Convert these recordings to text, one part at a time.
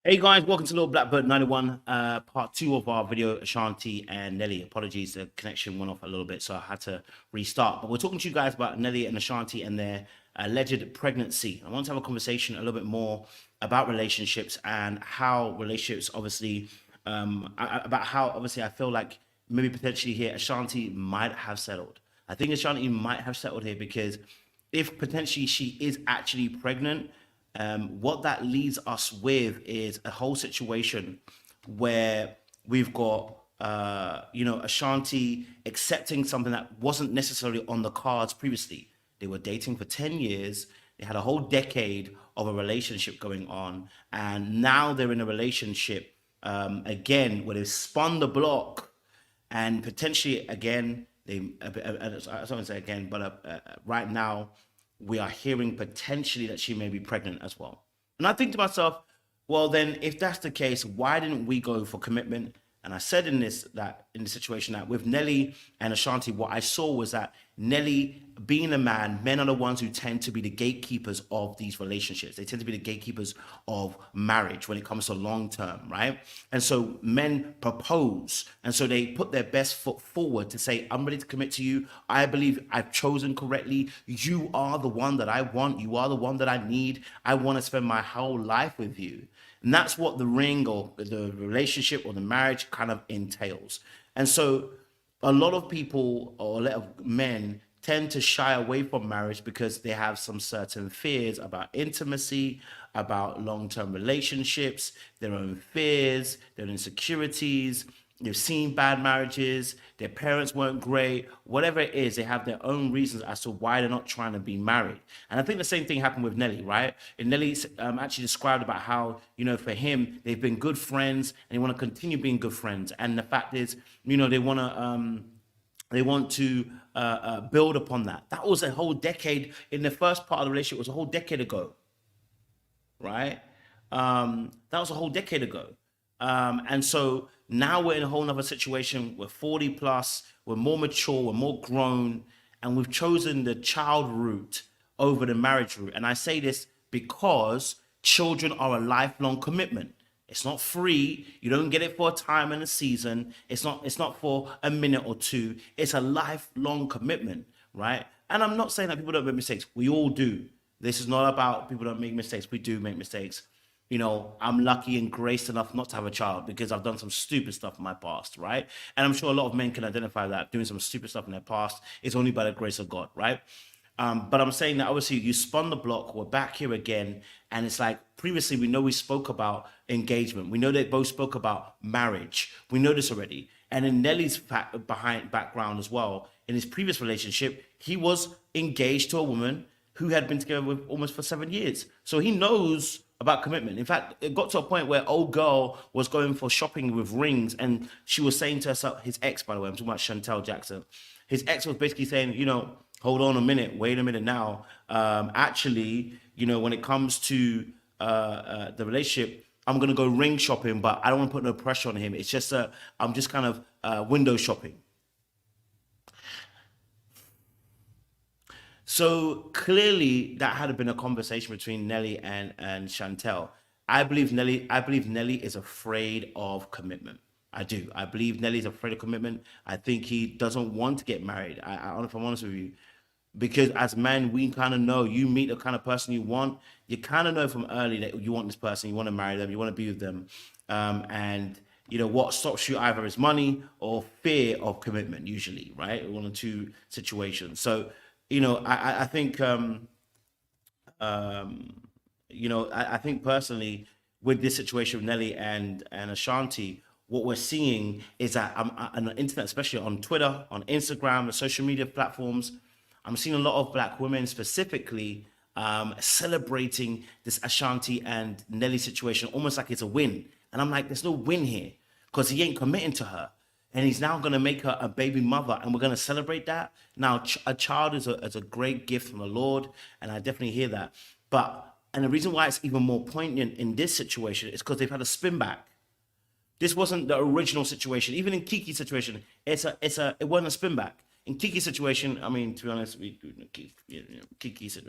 Hey guys, welcome to Little Blackbird 91, part two of our video, Ashanti and Nelly. Apologies, the connection went off a little bit, so I had to restart. But we're talking to you guys about Nelly and Ashanti and their alleged pregnancy. I want to have a conversation a little bit more about relationships and how relationships, obviously, about how obviously I feel like maybe potentially here Ashanti might have settled. I think Ashanti might have settled here because if potentially she is actually pregnant, what that leaves us with is a whole situation where we've got Ashanti accepting something that wasn't necessarily on the cards previously. They were dating for 10 years. They had a whole decade of a relationship going on, and now they're in a relationship again where they've spun the block, and potentially again they. I don't say again, but right now we are hearing potentially that she may be pregnant as well. And I think to myself, well, then if that's the case, why didn't we go for commitment? And I said in this situation that with Nelly and Ashanti, what I saw was that Nelly, being a man, men are the ones who tend to be the gatekeepers of these relationships. They tend to be the gatekeepers of marriage when it comes to long term, right? And so men propose, and so they put their best foot forward to say, I'm ready to commit to you. I believe I've chosen correctly. You are the one that I want. You are the one that I need. I want to spend my whole life with you. And that's what the ring or the relationship or the marriage kind of entails. And so a lot of people or a lot of men tend to shy away from marriage because they have some certain fears about intimacy, about long-term relationships, their own fears, their insecurities. They've seen bad marriages, their parents weren't great, whatever it is, they have their own reasons as to why they're not trying to be married. And I think the same thing happened with Nelly, right? And Nelly actually described about how, for him, they've been good friends and they want to continue being good friends. And the fact is, they want to build upon that. That was a whole decade. In the first part of the relationship, was a whole decade ago, right? That was a whole decade ago. And so now we're in a whole nother situation. We're 40 plus, we're more mature, we're more grown, and we've chosen the child route over the marriage route. And I say this because children are a lifelong commitment. It's not free. You don't get it for a time and a season. It's not for a minute or two. It's a lifelong commitment, right? And I'm not saying that people don't make mistakes. We all do. This is not about people don't make mistakes. We do make mistakes. I'm lucky and graced enough not to have a child because I've done some stupid stuff in my past, right? And I'm sure a lot of men can identify that doing some stupid stuff in their past is only by the grace of God, right? But I'm saying that obviously you spun the block, we're back here again, and it's like previously we know we spoke about engagement, we know they both spoke about marriage, we know this already. And in Nelly's background as well, in his previous relationship, he was engaged to a woman who had been together with almost for 7 years. So he knows about commitment. In fact, it got to a point where old girl was going for shopping with rings, and she was saying to herself, his ex, by the way, I'm talking about Chantel Jackson. His ex was basically saying, hold on a minute, wait a minute now. Actually, when it comes to the relationship, I'm gonna go ring shopping, but I don't want to put no pressure on him. It's just I'm just kind of window shopping. So clearly that had been a conversation between Nelly and Chantel. I believe Nelly is afraid of commitment. I do. I believe Nelly's afraid of commitment. I think he doesn't want to get married. If I'm honest with you, because as men, we kind of know you meet the kind of person you want. You kind of know from early that you want this person, you want to marry them, you want to be with them, and what stops you either is money or fear of commitment. Usually, right? One or two situations. So I think I think personally with this situation with Nelly and Ashanti, what we're seeing is that on the internet, especially on Twitter, on Instagram, the social media platforms, I'm seeing a lot of black women specifically celebrating this Ashanti and Nelly situation almost like it's a win. And I'm like, there's no win here because he ain't committing to her. And he's now going to make her a baby mother, and we're going to celebrate that. Now, a child is a great gift from the Lord, and I definitely hear that. And the reason why it's even more poignant in this situation is because they've had a spin back. This wasn't the original situation. Even in Kiki's situation, it wasn't a spin back. In Kiki's situation, I mean, to be honest, Kiki said,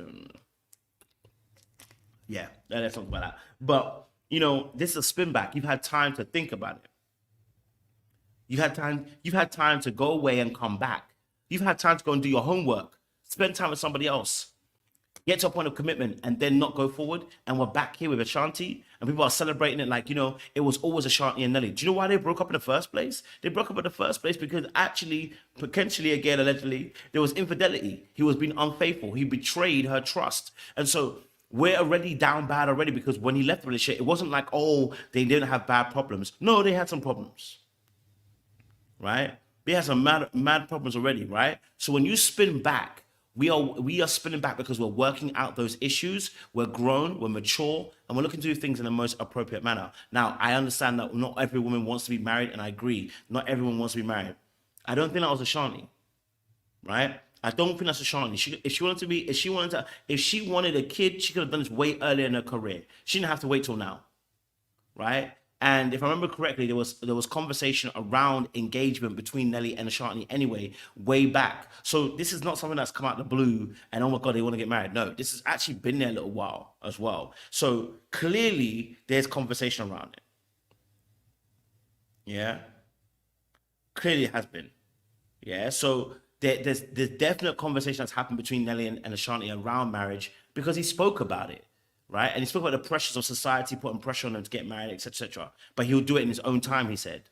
yeah, let's talk about that. But this is a spin back. You've had time to think about it. You've had time to go away and come back. You've had time to go and do your homework, spend time with somebody else, get to a point of commitment, and then not go forward. And we're back here with Ashanti, and people are celebrating it like, it was always Ashanti and Nelly. Do you know why they broke up in the first place? They broke up in the first place because actually, potentially, again, allegedly, there was infidelity. He was being unfaithful. He betrayed her trust. And so we're already down bad already, because when he left the relationship, it wasn't like, oh, they didn't have bad problems. No, they had some problems, right? They had some mad problems already, right? So when you spin back, we are spinning back because we're working out those issues. We're grown, we're mature, and we're looking to do things in the most appropriate manner. Now, I understand that not every woman wants to be married, and I agree, not everyone wants to be married. I don't think that was Ashanti, right? I don't think that's Ashanti. If she wanted a kid, she could have done this way earlier in her career. She didn't have to wait till now, right? And if I remember correctly, there was conversation around engagement between Nelly and Ashanti anyway, way back. So this is not something that's come out of the blue and, oh my God, they want to get married. No, this has actually been there a little while as well. So clearly there's conversation around it. Yeah, clearly it has been. Yeah, so there's definite conversation that's happened between Nelly and Ashanti around marriage, because he spoke about it, right? And he spoke about the pressures of society putting pressure on them to get married, etc., etc. But he'll do it in his own time, he said.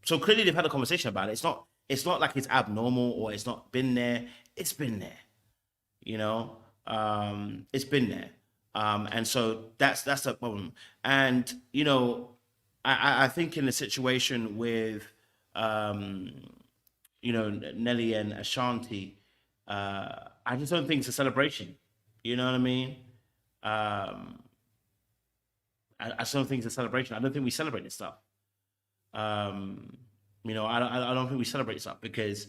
So clearly they've had a conversation about it. It's not like it's abnormal or it's not been there. It's been there, you know. It's been there, and so that's the problem. And I think in the situation with Nelly and Ashanti, I just don't think it's a celebration. You know what I mean? Um, I just don't think it's a celebration. I don't think we celebrate this stuff. Um, I don't think we celebrate this stuff because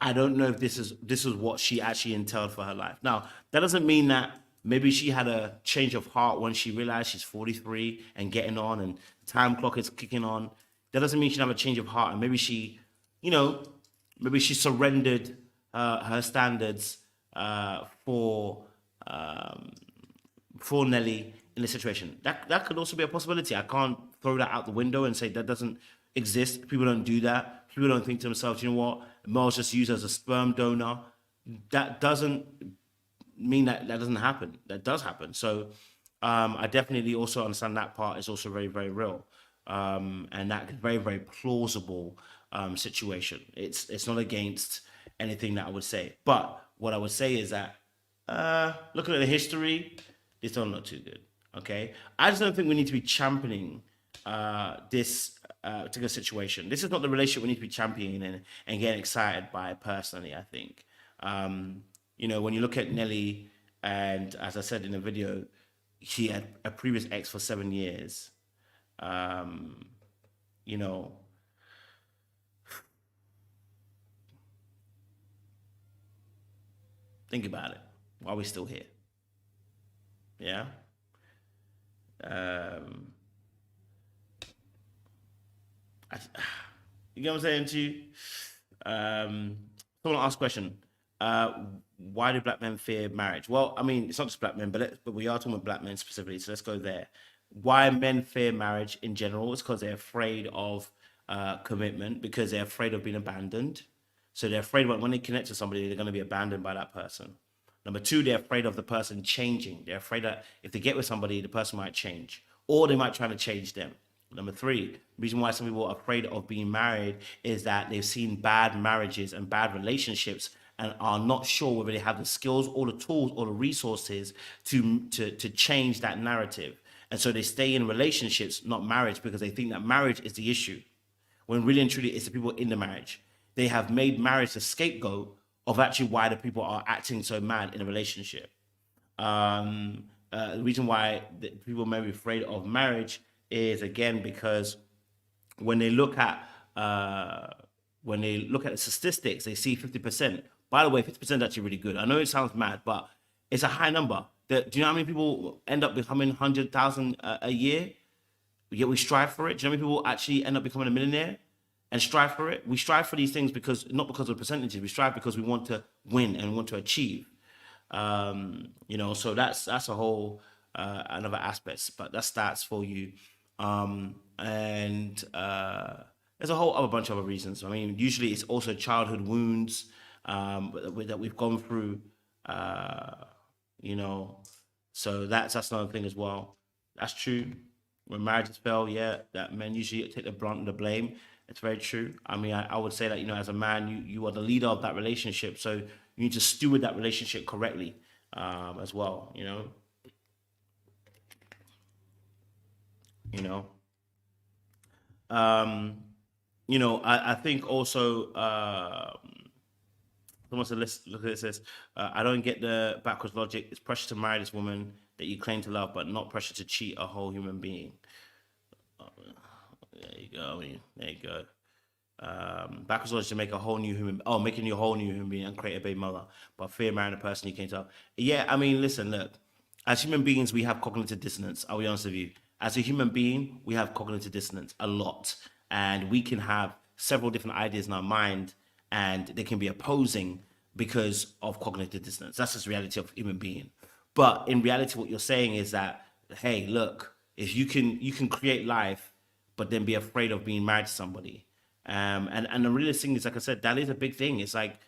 I don't know if this is what she actually entailed for her life. Now, that doesn't mean that maybe she had a change of heart when she realized she's 43 and getting on and time clock is kicking on. That doesn't mean she have a change of heart, and maybe you know, maybe she surrendered her standards for Nelly in this situation. That could also be a possibility. I can't throw that out the window and say that doesn't exist. People don't do that. People don't think to themselves, you know what, Mel's just used as a sperm donor. That doesn't mean that doesn't happen. That does happen. So I definitely also understand that part is also very, very real. And that very, very plausible situation. It's not against anything that I would say. But what I would say is that looking at the history, it's still not too good. Okay, I just don't think we need to be championing this particular situation. This is not the relationship we need to be championing and getting excited by. Personally, I think when you look at Nelly, and as I said in the video, she had a previous ex for 7 years. You know, think about it. Why are we still here? Yeah. Um, I, you get what I'm saying to you? Someone asked a question. Why do black men fear marriage? Well, I mean, it's not just black men, but we are talking about black men specifically, so let's go there. Why men fear marriage in general is because they're afraid of commitment, because they're afraid of being abandoned. So they're afraid when they connect to somebody, they're going to be abandoned by that person. Number two, they're afraid of the person changing. They're afraid that if they get with somebody, the person might change, or they might try to change them. Number three, the reason why some people are afraid of being married is that they've seen bad marriages and bad relationships and are not sure whether they have the skills or the tools or the resources to change that narrative. And so they stay in relationships, not marriage, because they think that marriage is the issue, when really and truly it's the people in the marriage. They have made marriage the scapegoat of actually why the people are acting so mad in a relationship. The reason why people may be afraid of marriage is, again, because when they look at the statistics, they see 50%. By the way, 50% is actually really good. I know it sounds mad, but it's a high number. Do you know how many people end up becoming 100,000 a year? Yet we strive for it. Do you know how many people actually end up becoming a millionaire and strive for it? We strive for these things not because of the percentages. We strive because we want to win and want to achieve. So that's a whole and other aspects. But that's stats for you. And there's a whole other bunch of other reasons. I mean, usually it's also childhood wounds that we've gone through, you know. So that's another thing as well. That's true. When marriages fail, yeah, that men usually take the brunt of the blame. It's very true. I mean, I would say that, as a man, you are the leader of that relationship. So you need to steward that relationship correctly as well, you know. Um, I think also someone said, let's look at this. I don't get the backwards logic. It's pressure to marry this woman that you claim to love, but not pressure to cheat a whole human being. There you go. I mean, there you go. Backwards logic to make a whole new human. Oh, making you a whole new human being and create a baby mother, but fear marrying a person you came to love. Yeah, I mean, listen, look. As human beings, we have cognitive dissonance. I'll be honest with you. As a human being, we have cognitive dissonance a lot, and we can have several different ideas in our mind, and they can be opposing because of cognitive dissonance. That's just the reality of human being. But in reality, what you're saying is that, hey, look, if you can create life, but then be afraid of being married to somebody. And the realest thing is, like I said, that is a big thing. It's like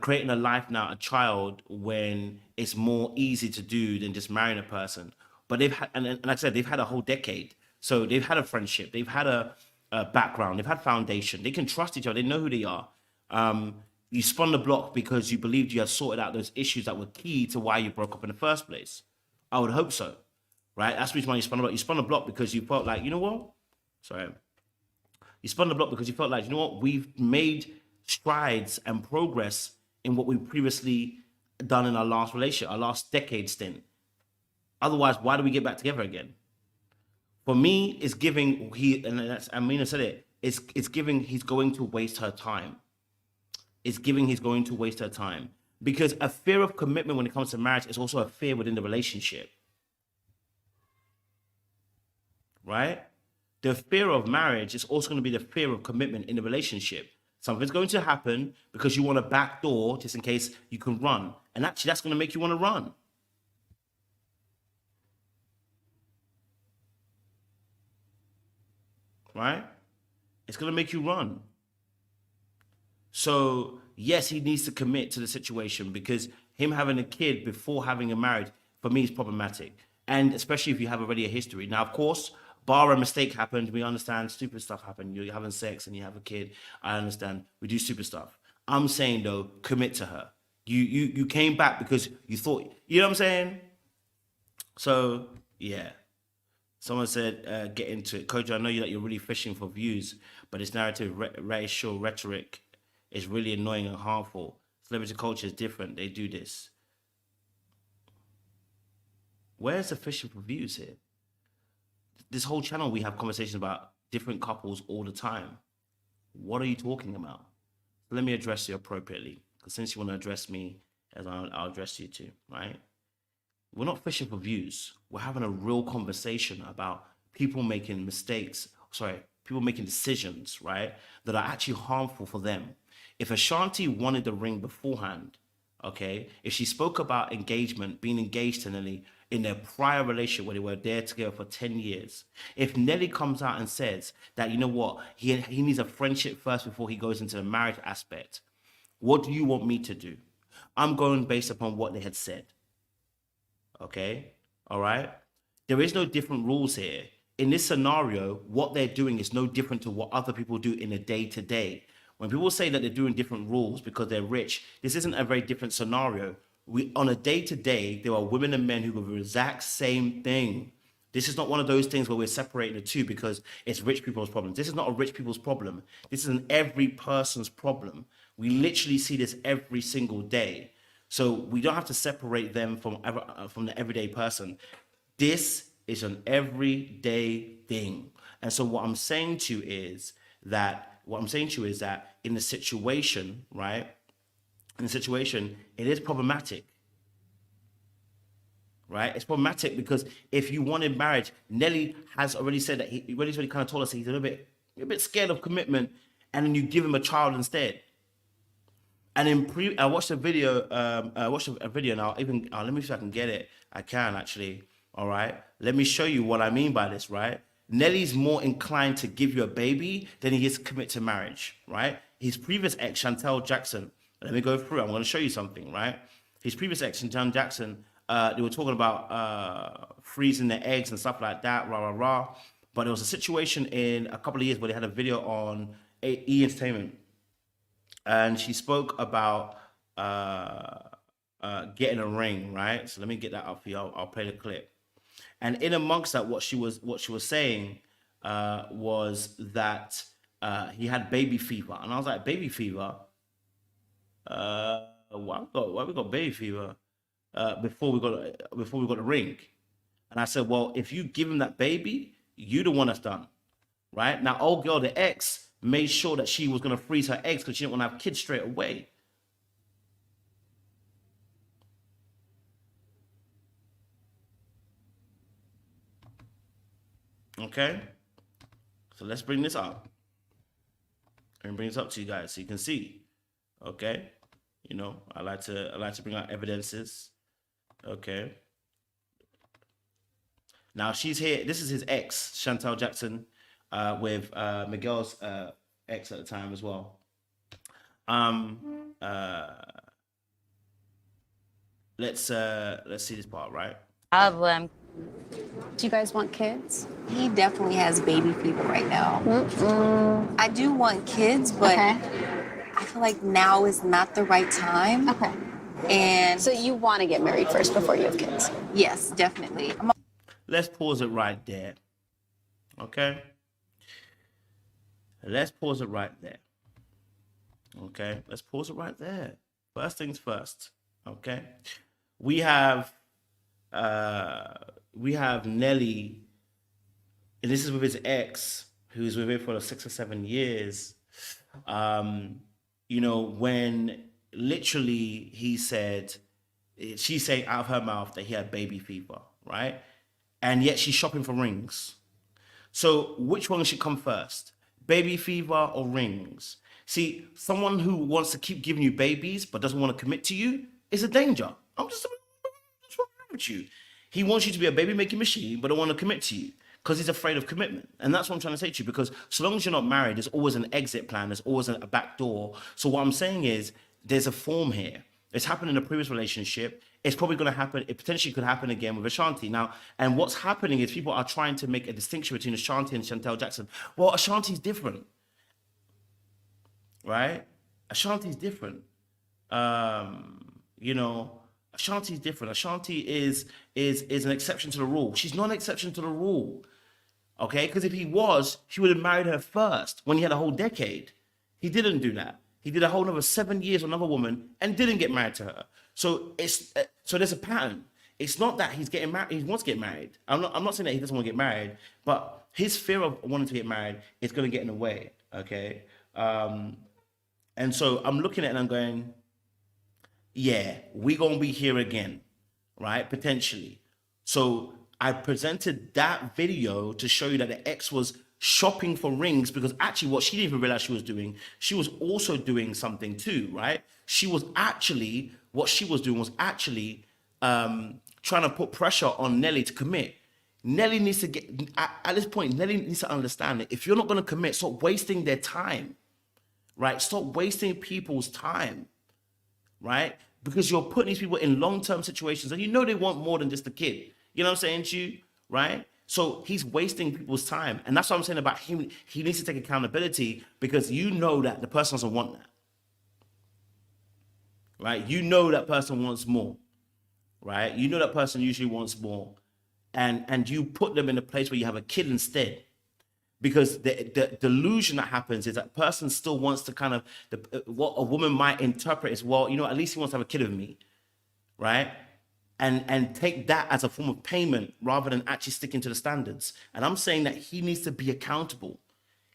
creating a life now, a child, when it's more easy to do than just marrying a person. But they've had, and like I said, they've had a whole decade. So they've had a friendship, they've had a background, they've had foundation. They can trust each other. They know who they are. You spun the block because you believed you had sorted out those issues that were key to why you broke up in the first place. I would hope so, right? That's the reason why you spun the block. You spun the block because you felt like, you know what? Sorry. You spun the block because you felt like, you know what? We've made strides and progress in what we previously done in our last relationship, our last decade stint. Otherwise, why do we get back together again? For me, it's giving Amina said it. It's giving he's going to waste her time. It's giving he's going to waste her time. Because a fear of commitment when it comes to marriage is also a fear within the relationship. Right? The fear of marriage is also going to be the fear of commitment in the relationship. Something's going to happen because you want a back door just in case you can run. And actually, that's going to make you want to run. Right? It's going to make you run. So, yes, he needs to commit to the situation because him having a kid before having a marriage, for me, is problematic. And especially if you have already a history. Now, of course, bar a mistake happened. We understand stupid stuff happened. You're having sex and you have a kid. I understand. We do stupid stuff. I'm saying, though, commit to her. You came back because you thought, you know what I'm saying? So, yeah. Someone said, get into it. Coach, I know that you're really fishing for views, but this narrative, racial rhetoric is really annoying and harmful. Celebrity culture is different. They do this. Where's the fishing for views here? This whole channel, we have conversations about different couples all the time. What are you talking about? Let me address you appropriately. Because since you want to address me, as I'll address you too, right? We're not fishing for views. We're having a real conversation about people making mistakes, people making decisions, right, that are actually harmful for them. If Ashanti wanted the ring beforehand, okay, if she spoke about engagement, being engaged to Nelly in their prior relationship where they were there together for 10 years, if Nelly comes out and says that, you know what, he needs a friendship first before he goes into the marriage aspect, what do you want me to do? I'm going based upon what they had said. Okay, all right. There is no different rules here. In this scenario, what they're doing is no different to what other people do in a day-to-day. When people say that they're doing different rules because they're rich, this isn't a very different scenario. On a day-to-day, there are women and men who do the exact same thing. This is not one of those things where we're separating the two because it's rich people's problems. This is not a rich people's problem. This is an every person's problem. We literally see this every single day. So we don't have to separate them from the everyday person. This is an everyday thing. And so what I'm saying to you is that in the situation, right? In the situation, it is problematic. Right? It's problematic because if you wanted marriage, Nelly has already said that he's already kind of told us that he's a bit scared of commitment, and then you give him a child instead. And I watched a video. I watched a video now. Let me see if I can get it. I can actually. All right. Let me show you what I mean by this, right? Nelly's more inclined to give you a baby than he is to commit to marriage, right? His previous ex, Chantel Jackson, let me go through. I'm going to show you something, right? His previous ex, Chantel Jackson, they were talking about freezing their eggs and stuff like that, rah, rah, rah. But there was a situation in a couple of years where they had a video on E! Entertainment. And she spoke about getting a ring, right? So let me get that up for you. I'll play the clip. And in amongst that, what she was saying was that he had baby fever, and I was like, baby fever? Why we got baby fever before we got a ring? And I said, well, if you give him that baby, you the one that's done, right? Now, old girl, the ex, made sure that she was gonna freeze her eggs because she didn't want to have kids straight away. Okay, so let's bring this up. And bring this up to you guys so you can see. Okay, you know, I like to bring out evidences. Okay. Now she's here. This is his ex, Chantel Jackson, with Miguel's ex at the time as well. Let's see this part, right? Do you guys want kids? He definitely has baby fever right now. I do want kids, but Okay. I feel like now is not the right time. Okay. And So you want to get married first before you have kids? yes, definitely. Let's pause it right there. Okay. Let's pause it right there. Okay. Let's pause it right there. First things first. Okay. We have Nelly, and this is with his ex, who's with him for 6 or 7 years. You know, when literally he said, she's saying out of her mouth that he had baby fever, right? And yet she's shopping for rings. So which one should come first? Baby fever or rings? See, someone who wants to keep giving you babies but doesn't want to commit to you is a danger. What's wrong with you? He wants you to be a baby making machine but don't want to commit to you because he's afraid of commitment. And that's what I'm trying to say to you, because so long as you're not married, there's always an exit plan. There's always a back door. So what I'm saying is there's a form here. It's happened in a previous relationship. It's probably going to happen. It potentially could happen again with Ashanti. Now, and what's happening is people are trying to make a distinction between Ashanti and Chantel Jackson. Well, Ashanti's different, right? Ashanti's different. You know, Ashanti's different. Ashanti is an exception to the rule. She's not an exception to the rule, okay? Because if he was, he would have married her first when he had a whole decade. He didn't do that. He did a whole another 7 years with another woman and didn't get married to her. So so there's a pattern. It's not that he's getting married. He wants to get married. I'm not saying that he doesn't want to get married, but his fear of wanting to get married is going to get in the way. Okay. And so I'm looking at it and I'm going, yeah, we're going to be here again, right? Potentially. So I presented that video to show you that the ex was shopping for rings, because actually what she didn't even realize she was doing, she was also doing something too, right? What she was doing was actually trying to put pressure on Nelly to commit. Nelly needs to get, at this point, Nelly needs to understand that if you're not going to commit, stop wasting their time, right? Stop wasting people's time, right? Because you're putting these people in long-term situations and you know they want more than just a kid. You know what I'm saying to you, right? So he's wasting people's time. And that's what I'm saying about him. He needs to take accountability, because you know that the person doesn't want that, right? You know that person wants more, right? You know that person usually wants more. And you put them in a place where you have a kid instead. Because the delusion that happens is that person still wants to kind of, what a woman might interpret as, well, you know, at least he wants to have a kid with me, right? And take that as a form of payment rather than actually sticking to the standards. And I'm saying that he needs to be accountable.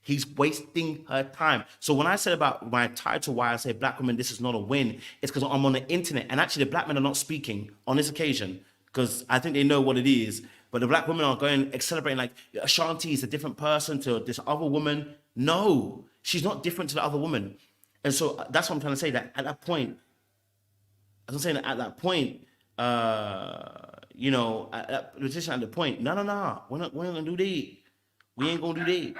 He's wasting her time. So when I said about my title, why I say black women, this is not a win, it's because I'm on the internet. And actually the black men are not speaking on this occasion, because I think they know what it is. But the black women are going, celebrating like Ashanti is a different person to this other woman. No, she's not different to the other woman. And so that's what I'm trying to say, that at that point, as I'm saying, at that point, you know, at the point, no, we're not gonna do that. We ain't gonna do that.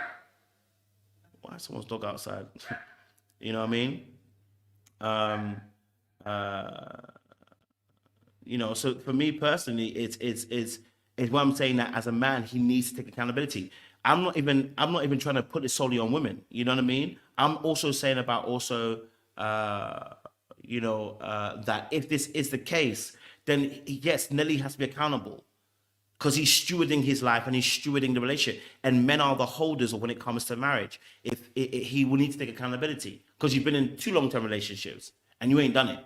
Why is someone's dog outside? You know what I mean? Um, uh, you know, so for me personally, it's what I'm saying, that as a man, he needs to take accountability. I'm not even trying to put it solely on women. You know what I mean? I'm also saying about also, that if this is the case, then yes, Nelly has to be accountable because he's stewarding his life and he's stewarding the relationship. And men are the holders of when it comes to marriage. He will need to take accountability because you've been in 2 long-term relationships and you ain't done it.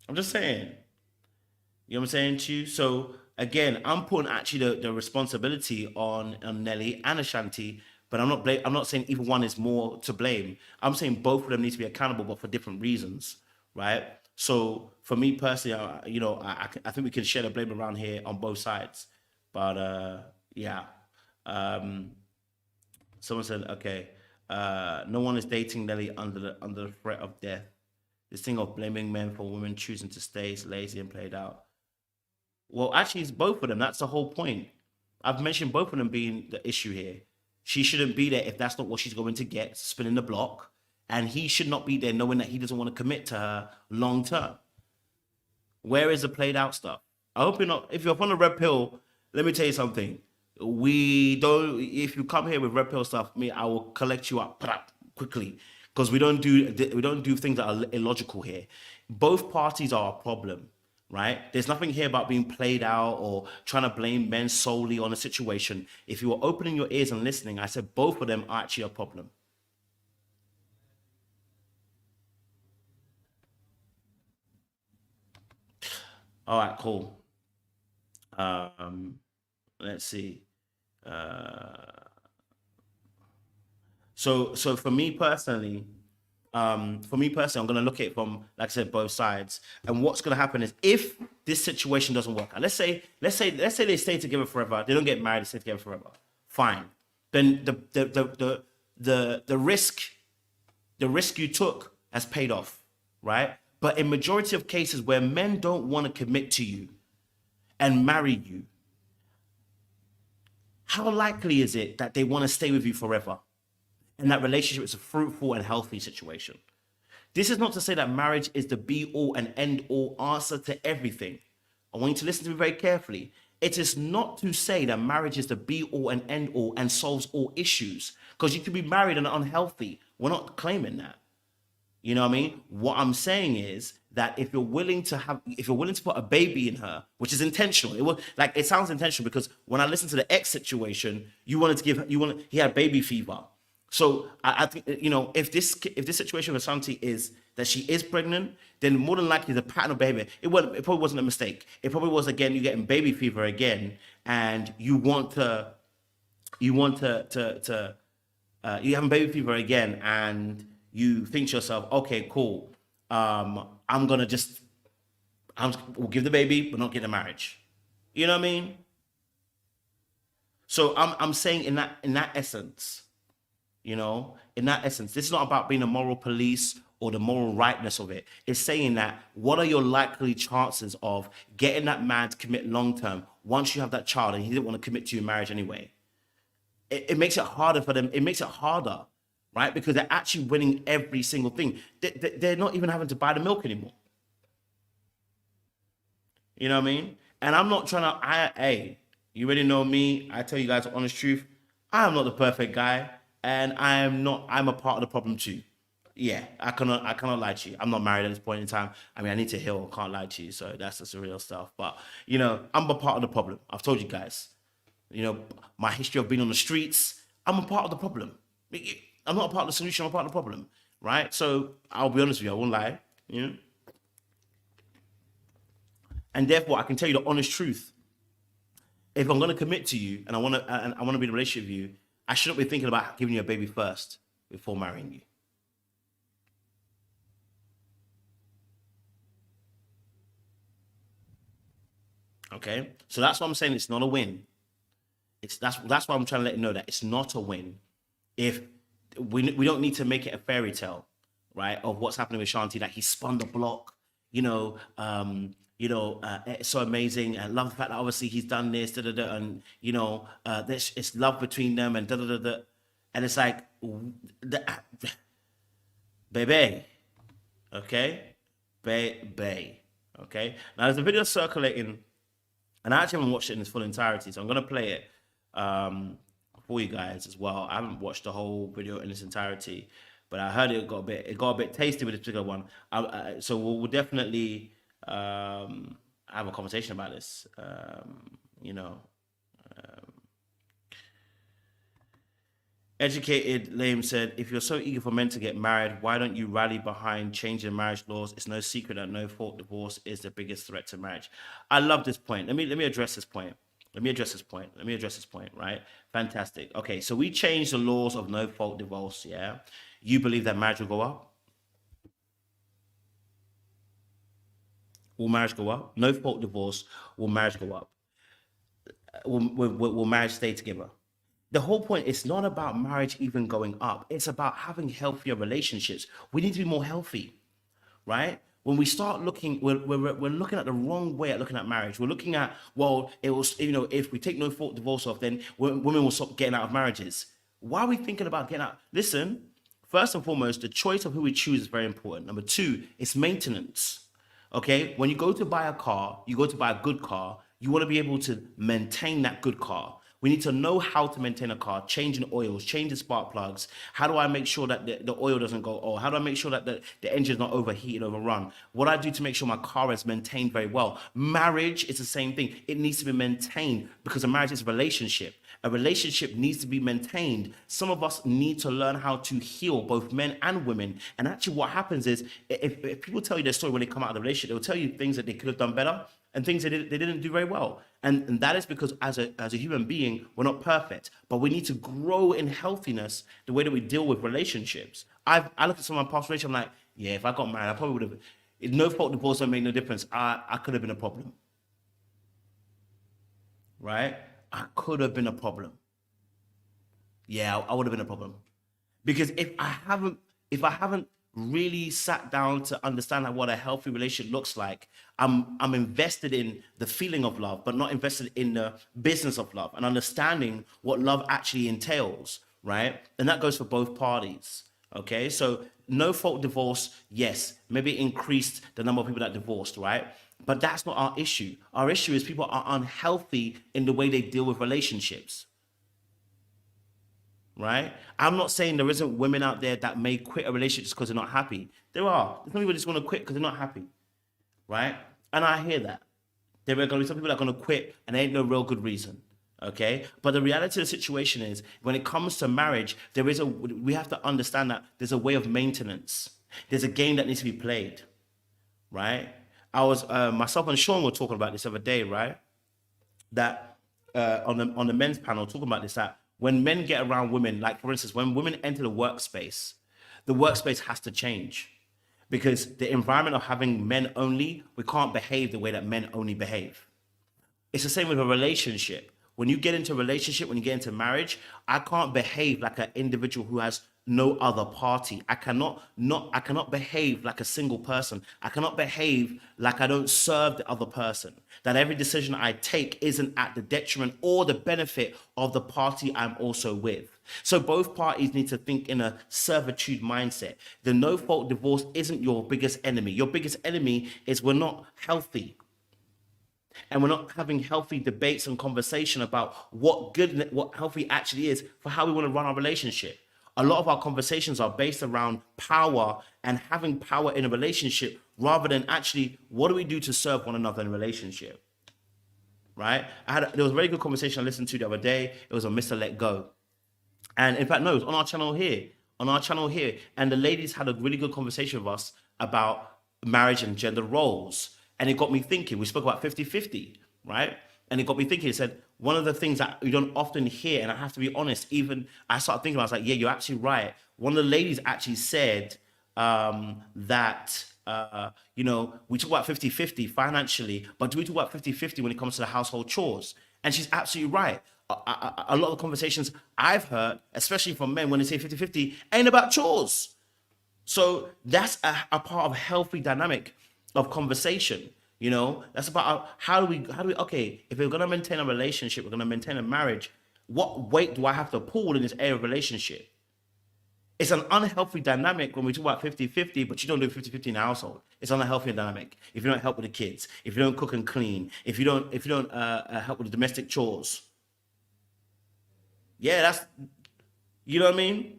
I'm just saying. You know what I'm saying to you? So again, I'm putting actually the responsibility on Nelly and Ashanti, but I'm not saying either one is more to blame. I'm saying both of them need to be accountable, but for different reasons, right? So for me personally, I think we can share the blame around here on both sides. But yeah. Um, Someone said, okay, no one is dating Nelly under the threat of death. This thing of blaming men for women choosing to stay is lazy and played out. Well, actually, it's both of them. That's the whole point. I've mentioned both of them being the issue here. She shouldn't be there if that's not what she's going to get, spinning the block. And he should not be there knowing that he doesn't want to commit to her long term. Where is the played out stuff? I hope you're not. If you're on a red pill, let me tell you something. We don't. If you come here with red pill stuff, me, I will collect you up quickly because we don't do things that are illogical here. Both parties are a problem, right? There's nothing here about being played out or trying to blame men solely on a situation. If you were opening your ears and listening, I said both of them are actually a problem. All right, cool. Um, let's see. Uh, so for me personally, I'm gonna look at it from, like I said, both sides. And what's gonna happen is if this situation doesn't work out, let's say they stay together forever, they don't get married, they stay together forever. Fine. Then the risk you took has paid off, right? But in majority of cases where men don't want to commit to you and marry you, how likely is it that they want to stay with you forever? And that relationship is a fruitful and healthy situation. This is not to say that marriage is the be all and end all answer to everything. I want you to listen to me very carefully. It is not to say that marriage is the be all and end all and solves all issues, because you could be married and unhealthy. We're not claiming that. You know what I mean? What I'm saying is that if you're willing to put a baby in her, which is intentional, it sounds intentional because when I listened to the ex situation, he had baby fever. So I think, if this situation with Ashanti is that she is pregnant, then more than likely the pattern of behavior, it probably wasn't a mistake. It probably was, again, you getting baby fever again, and you having baby fever again, and you think to yourself, okay, cool. We'll give the baby, but not get the marriage. You know what I mean? So I'm saying in that essence, this is not about being a moral police or the moral rightness of it. It's saying that what are your likely chances of getting that man to commit long term once you have that child and he didn't want to commit to your marriage anyway? It makes it harder for them. It makes it harder, right? Because they're actually winning every single thing. They're not even having to buy the milk anymore. You know what I mean? And I'm not trying to, hey, you already know me. I tell you guys the honest truth. I am not the perfect guy. And I'm a part of the problem too. Yeah, I cannot lie to you. I'm not married at this point in time. I mean, I need to heal. Can't lie to you. So that's just the real stuff. But, I'm a part of the problem. I've told you guys. My history of being on the streets, I'm a part of the problem. I'm not a part of the solution, I'm a part of the problem, right? So I'll be honest with you, I won't lie, and therefore I can tell you the honest truth. If I'm going to commit to you and I want to be in a relationship with you, I shouldn't be thinking about giving you a baby first before marrying you. Okay, so that's what I'm saying. It's not a win. That's why I'm trying to let you know that it's not a win if we don't need to make it a fairy tale, right? Of what's happening with Shanti, that he spun the block, it's so amazing. And love the fact that obviously he's done this, da da da, and there's it's love between them and da da da da, and it's like, baby, okay, baby, okay. Now there's a video circulating, and I actually haven't watched it in its full entirety, so I'm gonna play it for you guys as well. I haven't watched the whole video in its entirety, but I heard it got a bit tasty with this particular one. So we'll definitely have a conversation about this. Educated Lame said, if you're so eager for men to get married, why don't you rally behind changing marriage laws? It's no secret that no-fault divorce is the biggest threat to marriage. I love this point. Let me address this point. Right? Fantastic. Okay, so we changed the laws of no-fault divorce, yeah? You believe that marriage will go up? Will marriage go up? No-fault divorce, will marriage go up? Will marriage stay together? The whole point is not about marriage even going up. It's about having healthier relationships. We need to be more healthy, right? When we start looking, we're looking at the wrong way at looking at marriage. We're looking at, well, it was, if we take no-fault divorce off, then women will stop getting out of marriages. Why are we thinking about getting out? Listen, first and foremost, the choice of who we choose is very important. Number two, it's maintenance. Okay? When you go to buy a car, you go to buy a good car, you want to be able to maintain that good car. We need to know how to maintain a car, changing oils, changing spark plugs. How do I make sure that the oil doesn't go, or how do I make sure that the engine's not overheated, overrun? What I do to make sure my car is maintained very well. Marriage is the same thing. It needs to be maintained because a marriage is a relationship. A relationship needs to be maintained. Some of us need to learn how to heal, both men and women. And actually what happens is, if people tell you their story when they come out of the relationship, they'll tell you things that they could have done better and things they didn't do very well. And that is because as a human being, we're not perfect, but we need to grow in healthiness the way that we deal with relationships. I look at some of my past relationships, I'm like, yeah, if I got married, I probably would have, no-fault divorce don't make no difference. I could have been a problem, right? I could have been a problem. Yeah, I would have been a problem. Because if I haven't really sat down to understand what a healthy relationship looks like, I'm invested in the feeling of love, but not invested in the business of love and understanding what love actually entails, right? And that goes for both parties. Okay, so no-fault divorce, yes, maybe increased the number of people that divorced, right? But that's not our issue. Our issue is people are unhealthy in the way they deal with relationships, right? I'm not saying there isn't women out there that may quit a relationship just because they're not happy. There are. Some people just want to quit because they're not happy, right? And I hear that. There are going to be some people that are going to quit and there ain't no real good reason, okay? But the reality of the situation is, when it comes to marriage, we have to understand that there's a way of maintenance. There's a game that needs to be played, right? I was myself and Sean were talking about this the other day, right? That on the men's panel, talking about this, that when men get around women, like for instance, when women enter the workspace has to change, because the environment of having men only, we can't behave the way that men only behave. It's the same with a relationship. When you get into a relationship, when you get into marriage, I can't behave like an individual who has no other party. I cannot behave like a single person. I cannot behave like I don't serve the other person. That every decision I take isn't at the detriment or the benefit of the party I'm also with. So both parties need to think in a servitude mindset. The no-fault divorce isn't your biggest enemy. Your biggest enemy is we're not healthy. And we're not having healthy debates and conversation about what healthy actually is for how we want to run our relationship. A lot of our conversations are based around power and having power in a relationship, rather than actually what do we do to serve one another in a relationship, right? There was a very good conversation I listened to the other day. It was on Mr. Let Go. And in fact, no, it was on our channel here. And the ladies had a really good conversation with us about marriage and gender roles. And it got me thinking. We spoke about 50-50, right? And it got me thinking. It said, one of the things that you don't often hear, and I have to be honest, even I started thinking, I was like, yeah, you're actually right. One of the ladies actually said that, we talk about 50-50 financially, but do we talk about 50-50 when it comes to the household chores? And she's absolutely right. a lot of the conversations I've heard, especially from men when they say 50-50, ain't about chores. So that's a part of a healthy dynamic of conversation. You know, that's about how do we, okay, if we're going to maintain a relationship, we're going to maintain a marriage, what weight do I have to pull in this area of relationship? It's an unhealthy dynamic when we talk about 50-50, but you don't do 50-50 in the household. It's an unhealthy dynamic. If you don't help with the kids, if you don't cook and clean, if you don't help with the domestic chores. Yeah, that's, you know what I mean?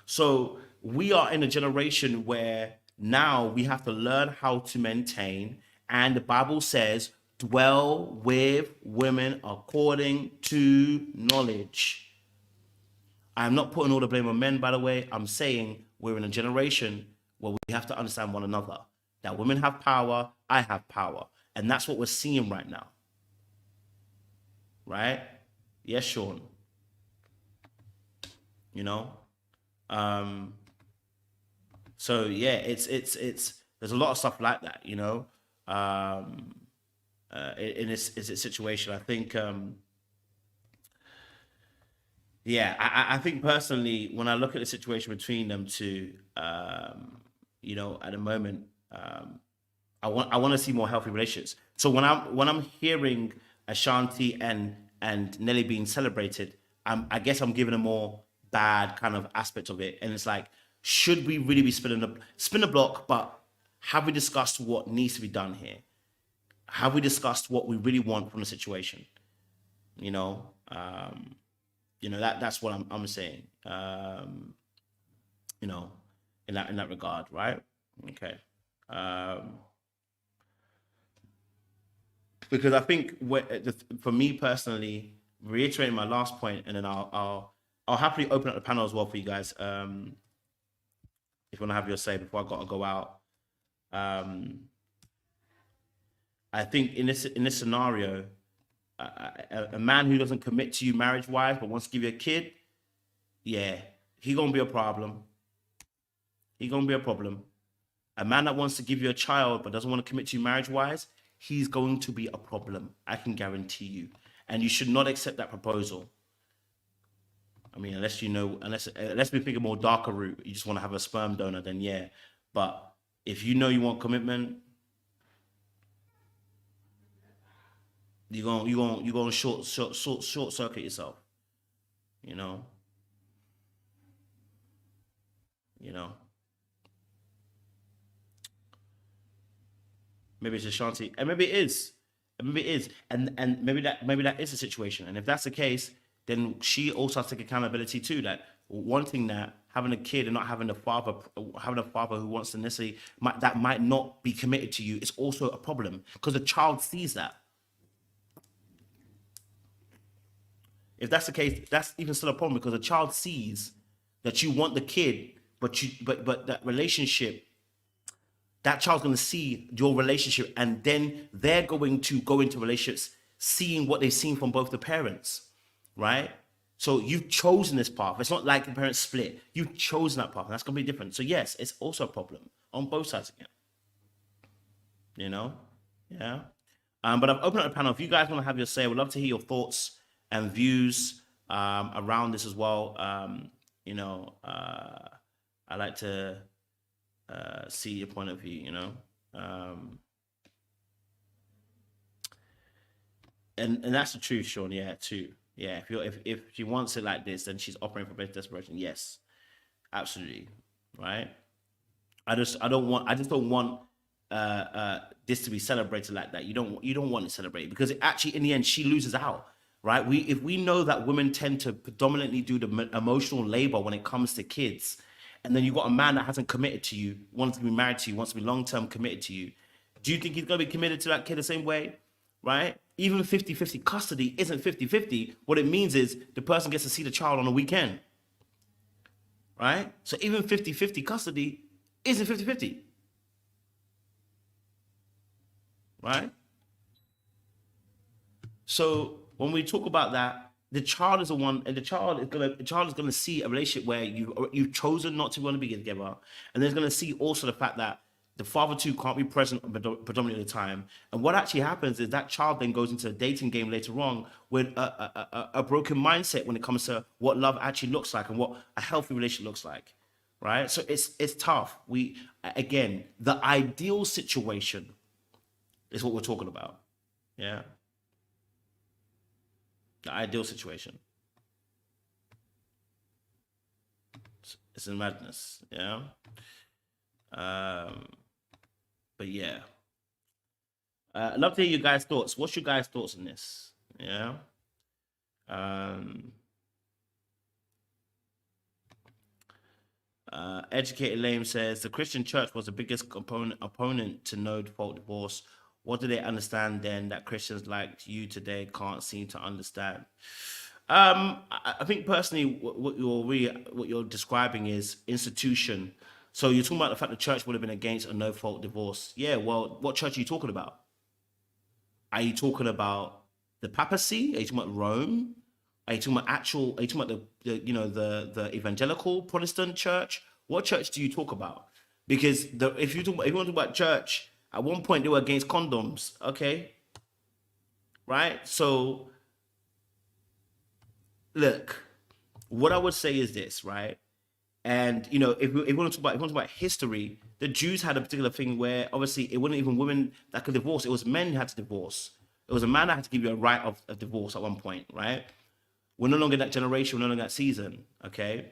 So we are in a generation where now we have to learn how to maintain, and the Bible says, dwell with women according to knowledge. I'm not putting all the blame on men, by the way. I'm saying we're in a generation where we have to understand one another. That women have power, I have power. And that's what we're seeing right now. Right? Yes, Sean. You know? So yeah, it's there's a lot of stuff like that, you know. In this situation, I think yeah, I think personally, when I look at the situation between them two, you know, at the moment, I want to see more healthy relationships. So when I'm hearing Ashanti and Nelly being celebrated, I guess I'm giving a more bad kind of aspect of it, and it's like, should we really be spin the block? But have we discussed what needs to be done here? Have we discussed what we really want from the situation? You know. That's what I'm saying. You know, in that regard, right? Okay. Because I think for me personally, reiterating my last point, and then I'll happily open up the panel as well for you guys. If you want to have your say before I got to go out. I think in this scenario, a man who doesn't commit to you marriage-wise but wants to give you a kid, yeah, he gonna be a problem. He gonna be a problem. A man that wants to give you a child but doesn't want to commit to you marriage-wise, he's going to be a problem. I can guarantee you. And you should not accept that proposal. I mean, unless we think a more darker route, you just want to have a sperm donor, then yeah. But if you know you want commitment, you're gonna short circuit yourself. You know. Maybe it's Ashanti, and maybe it is, and maybe that is the situation. And if that's the case, then she also has to take accountability too. That wanting that, having a kid and not having a father who wants to necessarily might not be committed to you is also a problem, because the child sees that. If that's the case, that's even still a problem, because the child sees that you want the kid, but that relationship, that child's going to see your relationship, and then they're going to go into relationships seeing what they've seen from both the parents, right? So you've chosen this path. It's not like the parents split. You've chosen that path, and that's going to be different. So yes, it's also a problem on both sides again. You know? Yeah. But I've opened up the panel. If you guys want to have your say, I would love to hear your thoughts and views around this as well. I like to see your point of view, you know. And that's the truth, Sean. Yeah, too. Yeah, if she wants it like this, then she's operating from desperation. Yes, absolutely. Right. I just don't want this to be celebrated like that. You don't want it celebrated, because actually in the end she loses out. Right? If we know that women tend to predominantly do the emotional labor when it comes to kids, and then you've got a man that hasn't committed to you, wants to be married to you, wants to be long-term committed to you, do you think he's going to be committed to that kid the same way? Right? Even 50-50 custody isn't 50-50. What it means is the person gets to see the child on a weekend. Right? So even 50-50 custody isn't 50-50. Right? So when we talk about that, the child is the one, and the child is gonna see a relationship where you've chosen not to want to be together, and they're gonna see also the fact that The father too can't be present predominantly at the time. And what actually happens is that child then goes into a dating game later on with a broken mindset when it comes to what love actually looks like and what a healthy relationship looks like, right? So it's tough. Again, the ideal situation is what we're talking about. Yeah. The ideal situation. It's in madness. Yeah. But yeah. I'd love to hear you guys' thoughts. What's your guys' thoughts on this? Yeah. Educated Lame says the Christian church was the biggest opponent to no fault divorce. What do they understand then that Christians like you today can't seem to understand? I think personally, what you're describing is institution. So you're talking about the fact the church would have been against a no fault divorce. Yeah. Well, what church are you talking about? Are you talking about the papacy? Are you talking about Rome? Are you talking about Are you talking about the evangelical Protestant church? What church do you talk about? Because if you want to talk about church, at one point they were against condoms. Okay, right? So look, what I would say is this, right? And if we want to talk about history, the Jews had a particular thing where obviously it wasn't even women that could divorce; it was men who had to divorce. It was a man that had to give you a right of divorce at one point, right? We're no longer that generation, we're no longer that season, okay?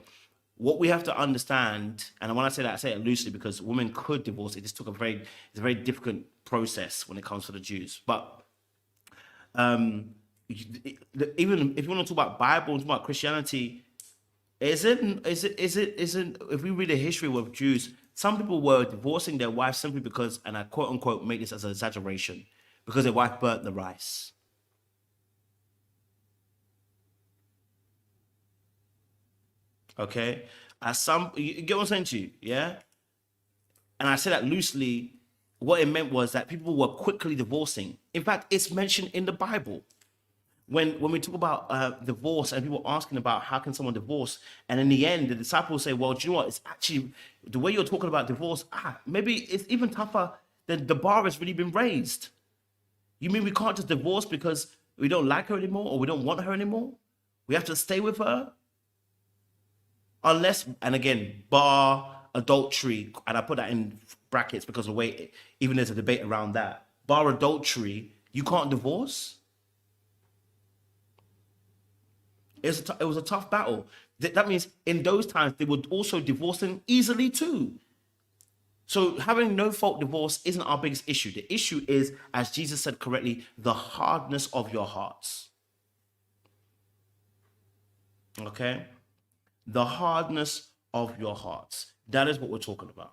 What we have to understand, and when I say that, I say it loosely because women could divorce. It just took it's a very difficult process when it comes to the Jews. But even if you want to talk about Bible and talk about Christianity, isn't if we read the history of Jews, some people were divorcing their wives simply because, and I quote unquote make this as an exaggeration, because their wife burnt the rice. Okay, you get what I'm saying to you, yeah? And I say that loosely. What it meant was that people were quickly divorcing. In fact, it's mentioned in the Bible. When we talk about divorce and people asking about how can someone divorce, and in the end, the disciples say, well, do you know what? It's actually the way you're talking about divorce, maybe it's even tougher than the bar has really been raised. You mean we can't just divorce because we don't like her anymore or we don't want her anymore? We have to stay with her? Unless, and again, bar adultery, and I put that in brackets because of the way, even there's a debate around that. Bar adultery, you can't divorce? It was a tough battle. That means in those times, they were also divorcing easily too. So having no fault divorce isn't our biggest issue. The issue is, as Jesus said correctly, the hardness of your hearts. Okay? The hardness of your hearts. That is what we're talking about.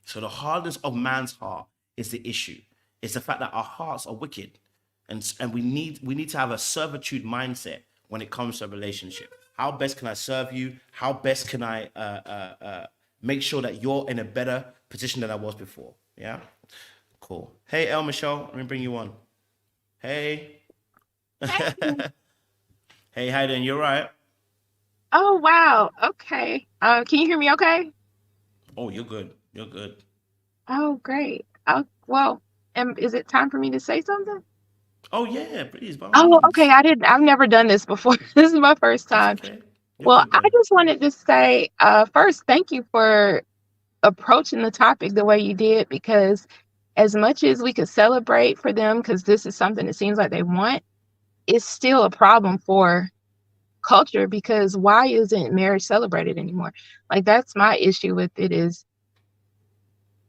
So the hardness of man's heart is the issue. It's the fact that our hearts are wicked. And we need to have a servitude mindset when it comes to a relationship. How best can I serve you? How best can I make sure that you're in a better position than I was before? Yeah? Cool. Hey, El Michelle, let me bring you on. Hey. Hey, how you doing? You all right? Oh, wow. Okay. Can you hear me okay? Oh, you're good. You're good. Oh, great. Well, is it time for me to say something? Oh, yeah, please, by all Oh, okay. means. I've never done this before. This is my first That's time. okay. You're Well, good, I girl. just wanted to say, first, thank you for approaching the topic the way you did, because as much as we could celebrate for them, because this is something it seems like they want, it's still a problem for culture, because why isn't marriage celebrated anymore? Like, that's my issue with it, is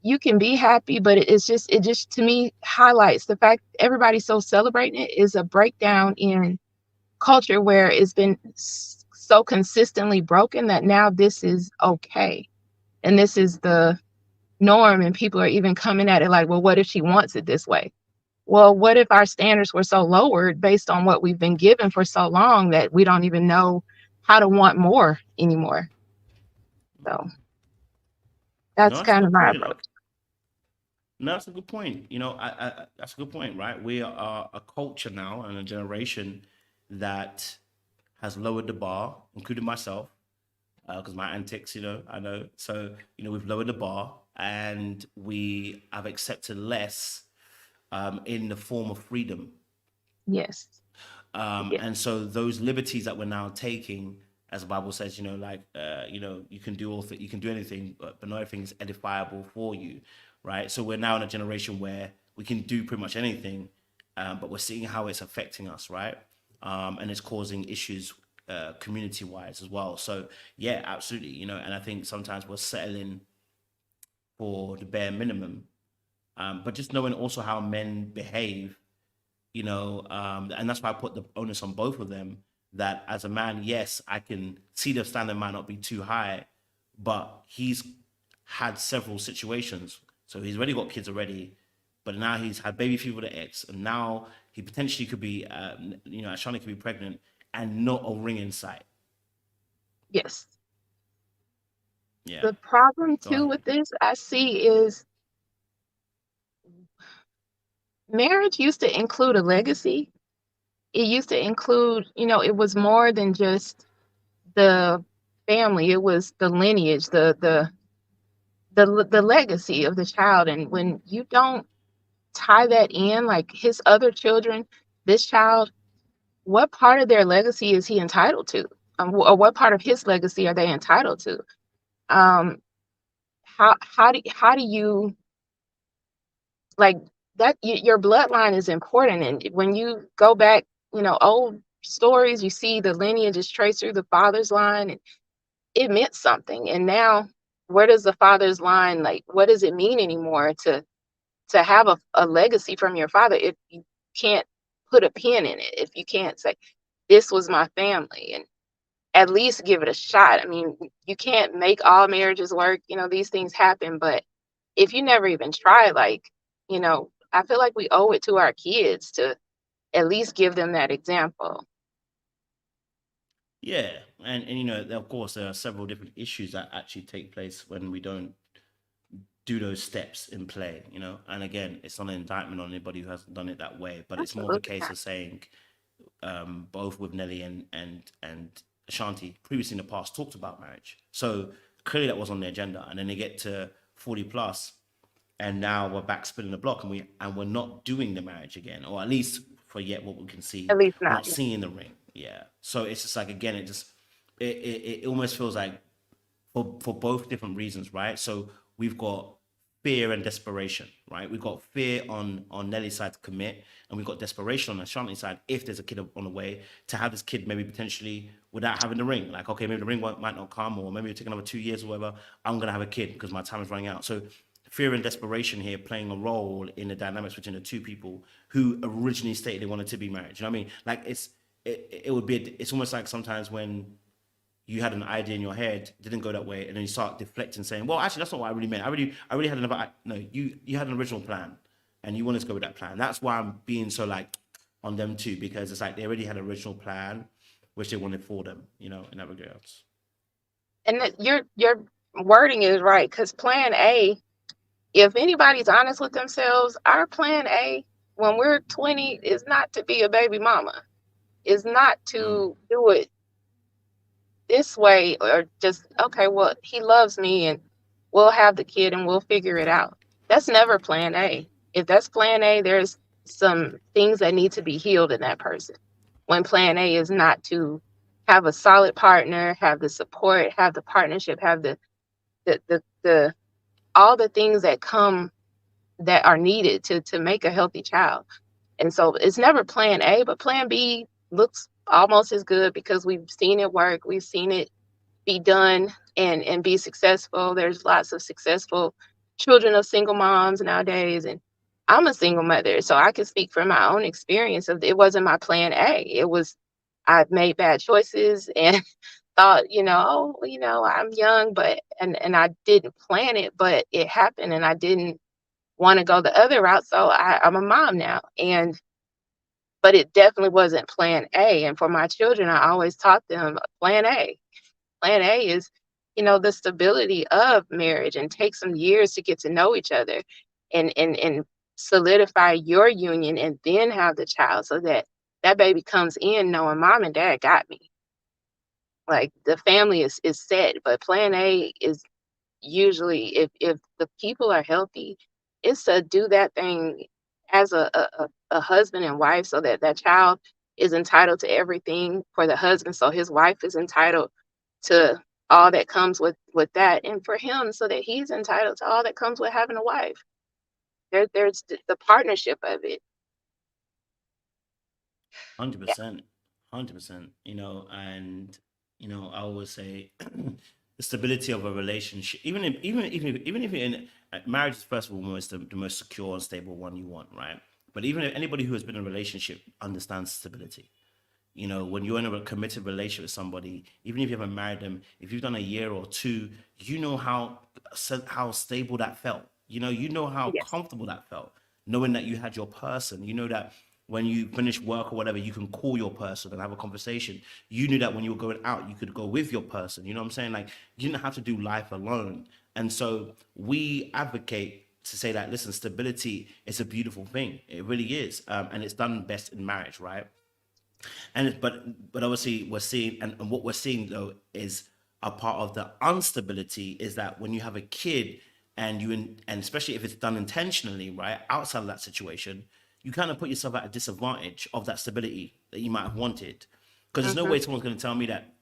you can be happy, but it just to me highlights the fact everybody's so celebrating it is a breakdown in culture where it's been so consistently broken that now this is okay. And this is the norm, and people are even coming at it like, well, what if she wants it this way? Well, what if our standards were so lowered based on what we've been given for so long that we don't even know how to want more anymore? So No, that's that's a kind of good my point. approach. No, that's a good point. That's a good point, right? We are a culture now and a generation that has lowered the bar, including myself, because my antics, I know. So, we've lowered the bar, and we have accepted less in the form of freedom. Yes. Yeah. And so those liberties that we're now taking, as the Bible says, like, you can do you can do anything, but not everything is edifiable for you, right? So we're now in a generation where we can do pretty much anything, but we're seeing how it's affecting us, right? And it's causing issues community-wise as well. So yeah, absolutely, and I think sometimes we're settling for the bare minimum, but just knowing also how men behave, and that's why I put the onus on both of them. That as a man, yes, I can see the standard might not be too high, but he's had several situations. So he's already got kids already, but now he's had baby fever with an ex, and now he potentially could be, Ashanti could be pregnant and not a ring in sight. Yes. Yeah. The problem Go too ahead. with this I see is marriage used to include a legacy. It used to include, it was more than just the family. It was the lineage, the legacy of the child. And when you don't tie that in, like his other children, this child, what part of their legacy is he entitled to? Or what part of his legacy are they entitled to? Um, how do you like that? Your bloodline is important, and when you go back, old stories, you see the lineage is traced through the father's line, and it meant something. And now, where does the father's line, like, what does it mean anymore to have a legacy from your father if you can't put a pin in it, if you can't say this was my family, and at least give it a shot. I mean, you can't make all marriages work, these things happen, but if you never even try, like, I feel like we owe it to our kids to at least give them that example. Yeah, and of course, there are several different issues that actually take place when we don't do those steps in play, and again, it's not an indictment on anybody who hasn't done it that way, but it's more of a Absolutely case not. of saying, both with Nelly and Ashanti previously in the past talked about marriage, so clearly that was on the agenda, and then they get to 40 plus, and now we're back spinning the block, and we're not doing the marriage again, or at least for yet what we can At see, least we're not. not seeing the ring. Yeah, so it's just like, again, it almost feels like for both different reasons, right? So we've got fear and desperation, right? We've got fear on Nelly's side to commit, and we've got desperation on Ashanti's side if there's a kid on the way to have this kid maybe potentially without having the ring. Like, okay, maybe the ring might not come, or maybe it'll take another 2 years or whatever. I'm gonna have a kid because my time is running out. So fear and desperation here playing a role in the dynamics between the two people who originally stated they wanted to be married. You know what I mean? Like, it would be, it's almost like sometimes when you had an idea in your head, didn't go that way, and then you start deflecting, saying, "Well, actually, that's not what I really meant. I really had another." No, you had an original plan, and you wanted to go with that plan. That's why I'm being so like on them too, because it's like they already had an original plan, which they wanted for them, in that regards. And that your wording is right, because plan A, if anybody's honest with themselves, our plan A when we're 20 is not to be a baby mama, is not Mm. to do it this way, or just, okay, well, he loves me and we'll have the kid and we'll figure it out. That's never plan A. If that's plan A, there's some things that need to be healed in that person. When plan A is not to have a solid partner, have the support, have the partnership, have the all the things that come that are needed to make a healthy child. And so it's never plan A, but plan B looks almost as good because we've seen it work. We've seen it be done and be successful. There's lots of successful children of single moms nowadays. And I'm a single mother, so I can speak from my own experience of it wasn't my plan A. It was I made bad choices and thought, oh, I'm young, but and I didn't plan it, but it happened and I didn't want to go the other route. So I'm a mom now. But it definitely wasn't plan A. And for my children, I always taught them plan A. Plan A is, the stability of marriage and take some years to get to know each other and solidify your union and then have the child so that that baby comes in knowing mom and dad got me. Like the family is set, but plan A is usually, if the people are healthy, it's to do that thing as a husband and wife, so that that child is entitled to everything for the husband, so his wife is entitled to all that comes with that, and for him, so that he's entitled to all that comes with having a wife. There's the partnership of it. 100%, 100%. And I always say the stability of a relationship, even if you're in marriage is first of all the most secure and stable one you want, right? But even if anybody who has been in a relationship understands stability. When you're in a committed relationship with somebody, even if you haven't married them, if you've done a year or two, you know how stable that felt. You know how Yes. comfortable that felt, knowing that you had your person. You know that when you finish work or whatever, you can call your person and have a conversation. You knew that when you were going out, you could go with your person. You know what I'm saying? Like, you didn't have to do life alone. And so we advocate to say that, listen, stability is a beautiful thing. It really is. And it's done best in marriage, right? But obviously we're seeing, and what we're seeing though is a part of the instability is that when you have a kid, and especially if it's done intentionally, right, outside of that situation, you kind of put yourself at a disadvantage of that stability that you might have wanted, because there's no Hmm. way someone's going to tell me that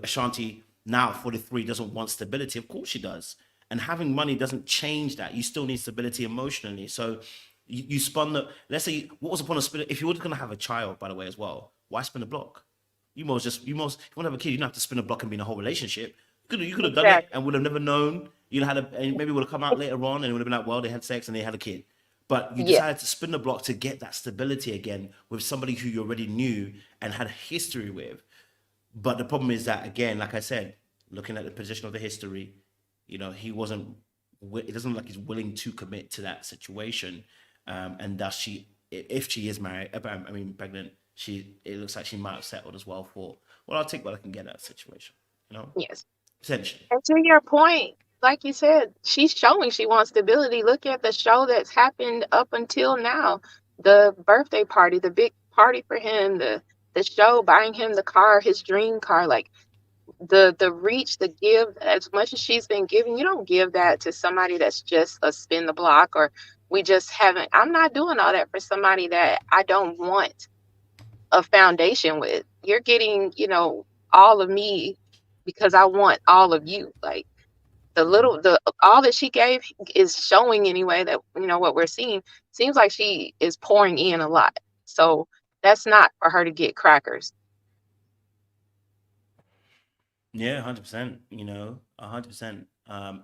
Ashanti now at 43 doesn't want stability. Of course she does. And having money doesn't change that. You still need stability emotionally. So you spun the, let's say, what was the point of spin? If you were going to have a child, by the way, as well, why spin a block? If you want to have a kid, you don't have to spin a block and be in a whole relationship. You could have done it Exactly. and would have never known. And maybe would have come out later on, and it would have been like, well, they had sex and they had a kid. But you Yeah. decided to spin the block to get that stability again with somebody who you already knew and had a history with. But the problem is that, again, like I said, looking at the position of the history, he wasn't. It doesn't look like he's willing to commit to that situation, and thus if she is married, I mean pregnant, it looks like she might have settled as well for. Well, I'll take what I can get out of the situation, Yes. essentially. And to your point, like you said, she's showing she wants stability. Look at the show that's happened up until now. The birthday party, the big party for him, the show, buying him the car, his dream car, like the reach, the give, as much as she's been giving, you don't give that to somebody that's just a spin the block, or we just haven't. I'm not doing all that for somebody that I don't want a foundation with. You're getting, all of me because I want all of you. Like, the all that she gave is showing anyway that, what we're seeing seems like she is pouring in a lot. So that's not for her to get crackers. Yeah, 100%. 100%. And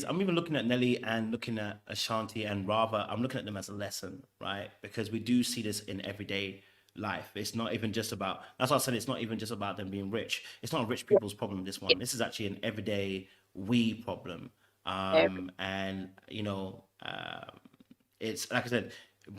I'm even looking at Nelly and looking at Ashanti, and rather, I'm looking at them as a lesson, right? Because we do see this in everyday life. It's not even just about. That's why I said it's not even just about them being rich. It's not a rich Yeah, people's problem. This yeah, one. This is actually an everyday we problem. every- And it's like I said,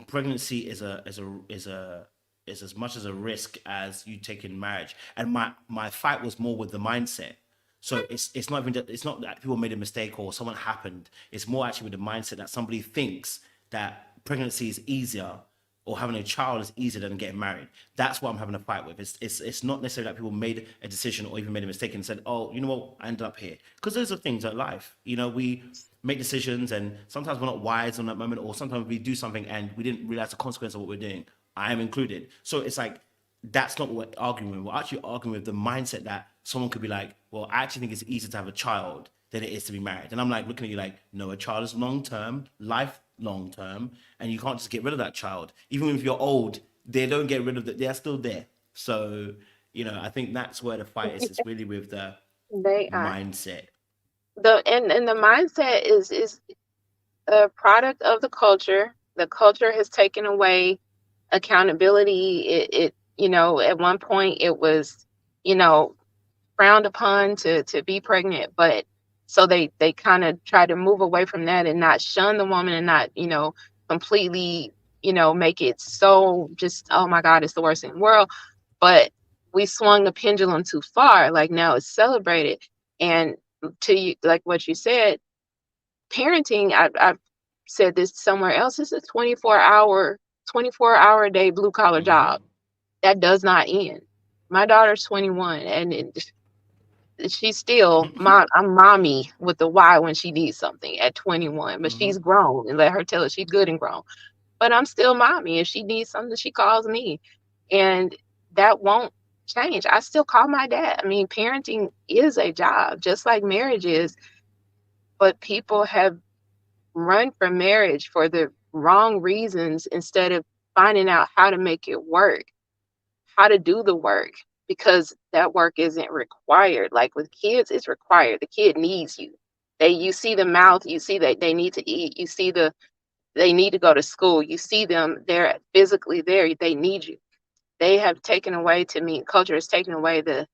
pregnancy is as much as a risk as you take in marriage. And my fight was more with the mindset. So it's not even that, it's not that people made a mistake or someone happened. It's more actually with the mindset that somebody thinks that pregnancy is easier or having a child is easier than getting married. That's what I'm having a fight with. It's not necessarily that people made a decision or even made a mistake and said, oh, you know what, I ended up here. Because those are things like life. We make decisions and sometimes we're not wise on that moment, or sometimes we do something and we didn't realize the consequence of what we're doing. I am included. So it's like, that's not what we're arguing with. We're actually arguing with the mindset that someone could be like, well, I actually think it's easier to have a child than it is to be married. And I'm like looking at you like, no, a child is long term, life long term, and you can't just get rid of that child. Even if you're old, they don't get rid of it, they're still there. So, I think that's where the fight is. It's really with the they are. mindset. And the mindset is a product of the culture. The culture has taken away accountability. At one point it was, you know, frowned upon to be pregnant, but so they kind of try to move away from that and not shun the woman and not, completely, make it so just, oh my God, it's the worst in the world. But we swung the pendulum too far. Like, now it's celebrated. And to you, like what you said, parenting, I've said this somewhere else, it's a 24 hour a day blue collar Hmm. job that does not end. My daughter's 21, and she's still mom. I'm mommy with the Y when she needs something at 21, but she's grown, and let her tell her she's good and grown. But I'm still mommy. If she needs something, she calls me, and that won't change. I still call my dad. I mean, parenting is a job, just like marriage is. But people have run from marriage for the wrong reasons instead of finding out how to make it work, how to do the work, because that work isn't required. Like with kids, it's required. The kid needs you. You see the mouth, you see that they need to eat, you see they need to go to school, you see them, they're physically there, they need you. They have taken away, to me, culture has taken away the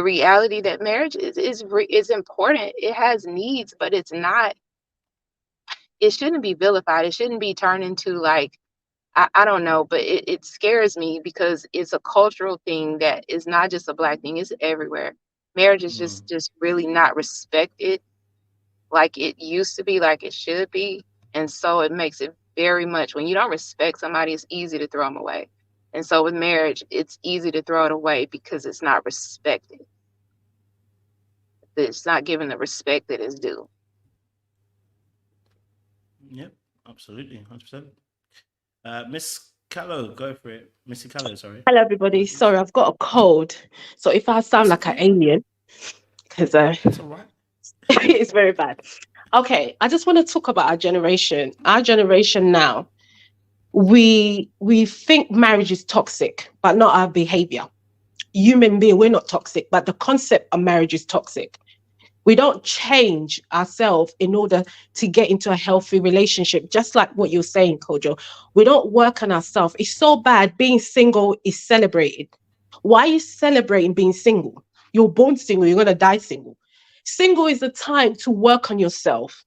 reality that marriage is important. It has needs, but it's not, it shouldn't be vilified. It shouldn't be turned into like, I don't know, but it scares me because it's a cultural thing that is not just a Black thing, it's everywhere. Marriage is just really not respected like it used to be, like it should be. And so it makes it very much, when you don't respect somebody, it's easy to throw them away. And so with marriage, it's easy to throw it away because it's not respected. It's not given the respect that is due. Yep, absolutely, 100%. Miss Callow, go for it. Missy Callow, sorry. Hello, everybody. Sorry, I've got a cold, so if I sound like an alien, because That's all right. it's very bad. Okay, I just want to talk about our generation. Our generation now, we think marriage is toxic, but not our behavior. Human being, we're not toxic, but the concept of marriage is toxic. We don't change ourselves in order to get into a healthy relationship, just like what you're saying, Kojo. We don't work on ourselves. It's so bad. Being single is celebrated. Why are you celebrating being single? You're born single, you're going to die single. Single is the time to work on yourself,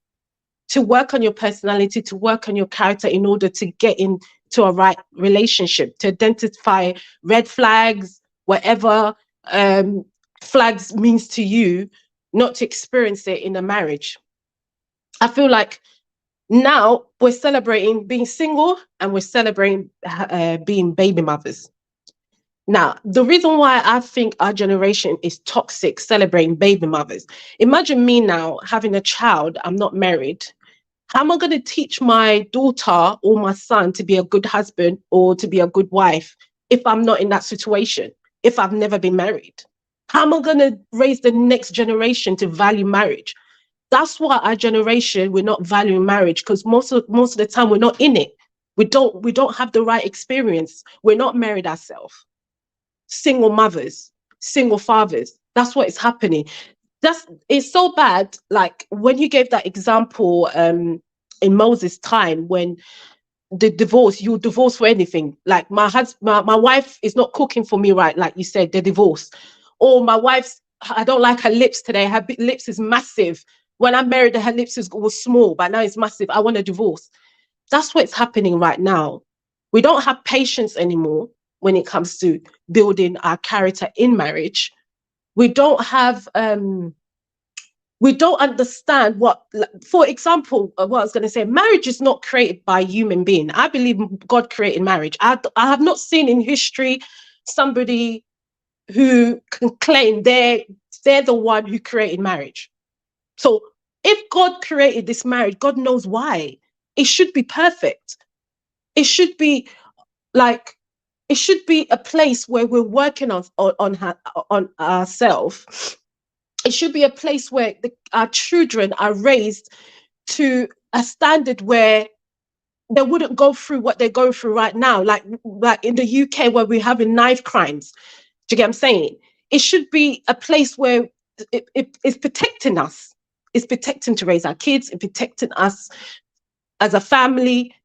to work on your personality, to work on your character in order to get into a right relationship, to identify red flags, whatever flags means to you, not to experience it in a marriage. I feel like now we're celebrating being single and we're celebrating being baby mothers. Now, the reason why I think our generation is toxic, celebrating baby mothers. Imagine me now having a child, I'm not married. How am I going to teach my daughter or my son to be a good husband or to be a good wife if I'm not in that situation, if I've never been married? How am I going to raise the next generation to value marriage? That's why our generation, we're not valuing marriage, because most of the time we're not in it. We don't have the right experience. We're not married ourselves. Single mothers, single fathers. That's what is happening. It's so bad. Like when you gave that example in Moses' time, when the divorce, you divorce for anything. Like my wife is not cooking for me, right? Like you said, the divorce. Or my wife's, I don't like her lips today. Her lips is massive. When I married her, her lips was small, but now it's massive. I want a divorce. That's what's happening right now. We don't have patience anymore when it comes to building our character in marriage. We don't have, we don't understand what, for example, what I was going to say, marriage is not created by a human being. I believe God created marriage. I have not seen in history somebody who can claim they're the one who created marriage. So if God created this marriage, God knows why. It should be perfect. It should be like, it should be a place where we're working on ourselves. It should be a place where our children are raised to a standard where they wouldn't go through what they're going through right now, like in the UK where we're having knife crimes. Do you get what I'm saying? It should be a place where it is protecting us. It's protecting to raise our kids, it's protecting us as a family.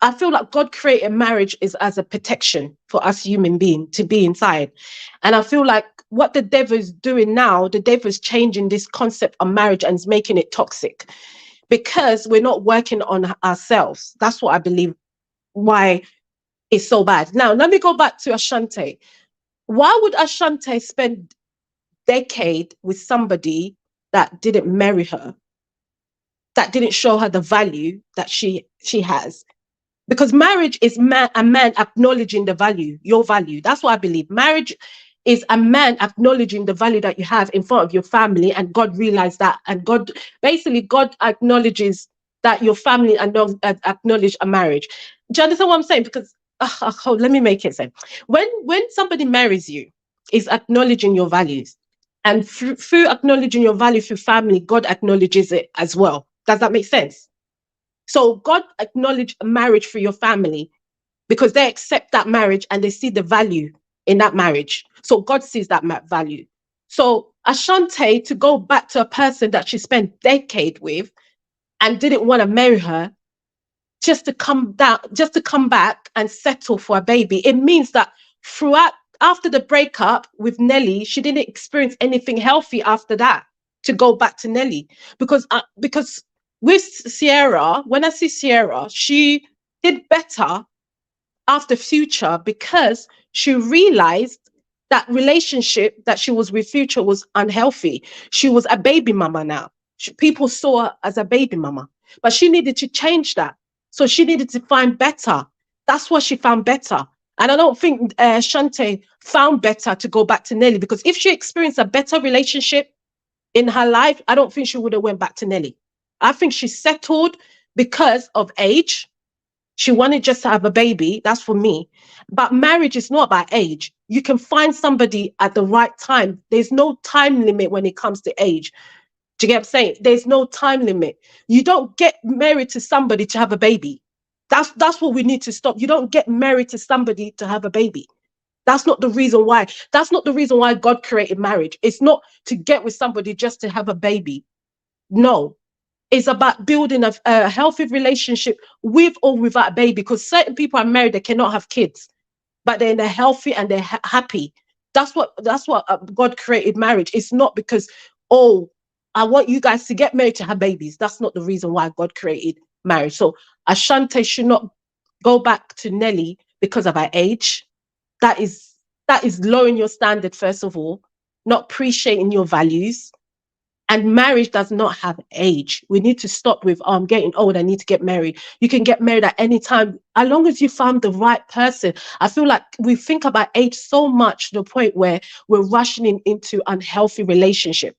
I feel like God created marriage is as a protection for us human beings to be inside. And I feel like what the devil is doing now, the devil is changing this concept of marriage and is making it toxic because we're not working on ourselves. That's what I believe why it's so bad. Now, let me go back to Ashanti. Why would Ashanti spend decade with somebody that didn't marry her, that didn't show her the value that she has? Because marriage is a man acknowledging the value, your value. That's what I believe. Marriage is a man acknowledging the value that you have in front of your family, and God realized that, and God acknowledges that your family acknowledge a marriage. Do you understand what I'm saying? Because let me make it sense. When somebody marries you, is acknowledging your values, and through acknowledging your value through family, God acknowledges it as well. Does that make sense? So God acknowledge marriage for your family because they accept that marriage and they see the value in that marriage. So God sees that value. So Ashanti, to go back to a person that she spent decade with and didn't want to marry her, just to come back and settle for a baby, it means that after the breakup with Nelly, she didn't experience anything healthy after that to go back to Nelly. Because with Sierra, when I see Sierra, she did better after Future because she realized that relationship that she was with Future was unhealthy. She was a baby mama now. People saw her as a baby mama, but she needed to change that. So she needed to find better. That's what she found better. And I don't think Shante found better to go back to Nelly, because if she experienced a better relationship in her life, I don't think she would have went back to Nelly. I think she settled because of age. She wanted just to have a baby. That's for me. But marriage is not about age. You can find somebody at the right time. There's no time limit when it comes to age. Do you get what I'm saying? There's no time limit. You don't get married to somebody to have a baby. That's what we need to stop. You don't get married to somebody to have a baby. That's not the reason why. That's not the reason why God created marriage. It's not to get with somebody just to have a baby. No. It's about building a healthy relationship with or without a baby, because certain people are married, they cannot have kids, but they're healthy and they're happy. That's what God created marriage. It's not because, oh, I want you guys to get married to have babies. That's not the reason why God created marriage. So Ashanti should not go back to Nelly because of her age. That is lowering your standard, first of all, not appreciating your values. And marriage does not have age. We need to stop with, oh, I'm getting old, I need to get married. You can get married at any time, as long as you found the right person. I feel like we think about age so much to the point where we're rushing into unhealthy relationship.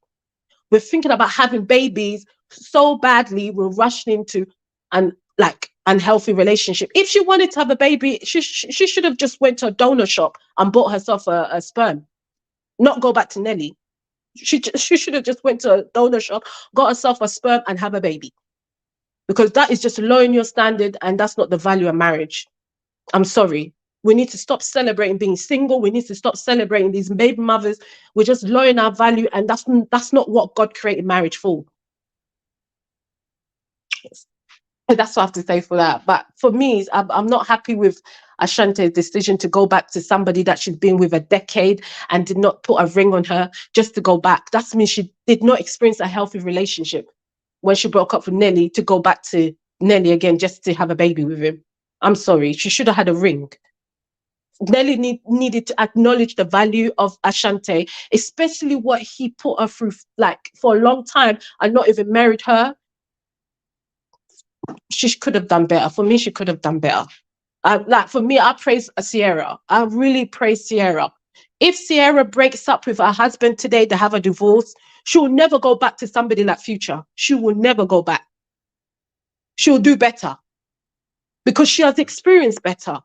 We're thinking about having babies so badly, we're rushing into unhealthy relationship. If she wanted to have a baby, she should have just went to a donor shop and bought herself a sperm, not go back to Nelly. She should have just went to a donor shop, got herself a sperm and have a baby. Because that is just lowering your standard, and that's not the value of marriage. I'm sorry. We need to stop celebrating being single. We need to stop celebrating these baby mothers. We're just lowering our value, and that's not what God created marriage for. That's what I have to say for that. But for me, I'm not happy with Ashanti's decision to go back to somebody that she's been with a decade and did not put a ring on her just to go back. That means she did not experience a healthy relationship when she broke up with Nelly, to go back to Nelly again just to have a baby with him. I'm sorry. She should have had a ring. Nelly needed to acknowledge the value of Ashanti, especially what he put her through, like, for a long time, and not even married her. She could have done better. For me, she could have done better. For me, I praise Sierra. I really praise Sierra. If Sierra breaks up with her husband today, to have a divorce, she will never go back to somebody like Future. She will never go back. She will do better because she has experienced better.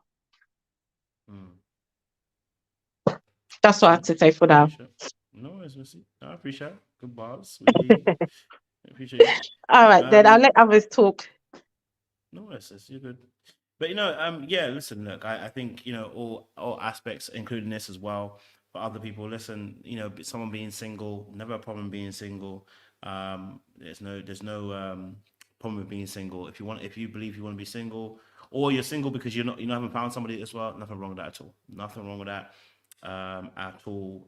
That's what I have to say for now. No worries, Missy. I appreciate it. Good bars. I appreciate it. All right, then I'll let others talk. No worries, you're good. But yeah, listen, look, I think, all aspects, including this as well, for other people, listen, someone being single, never a problem being single. There's no problem with being single. If you believe you want to be single, or you're single because you haven't found somebody as well, nothing wrong with that at all. Nothing wrong with that at all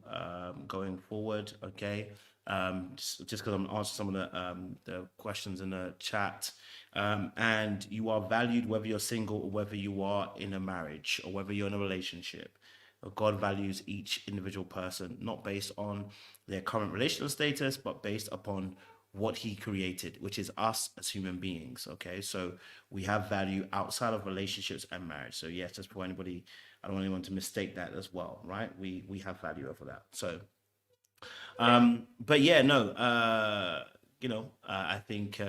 going forward. Okay. Just because I'm answering some of the questions in the chat. And you are valued whether you're single or whether you are in a marriage or whether you're in a relationship. God values each individual person, not based on their current relational status, but based upon what he created, which is us as human beings. Okay, so we have value outside of relationships and marriage. So yes, just for anybody I don't want anyone to mistake that as well, right? We have value over that. So, but yeah, no, I think,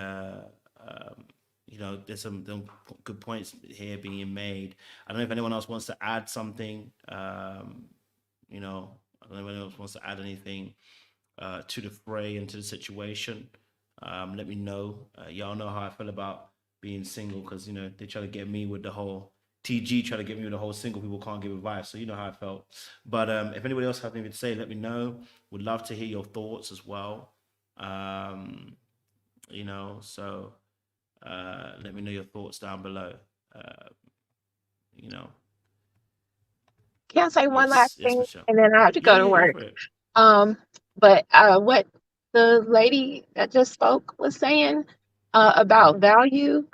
there's some good points here being made. I don't know if anyone else wants to add something. I don't know if anyone else wants to add anything to the fray and to the situation. Let me know. Y'all know how I feel about being single, because they try to get me with the whole TG, try to get me with the whole single people can't give advice. So you know how I felt. But if anybody else has anything to say, let me know. Would love to hear your thoughts as well. So let me know your thoughts down below. Can I say one last Yes, thing, Michelle. and then I have to go to Yeah, go work. for it. But what the lady that just spoke was saying about value,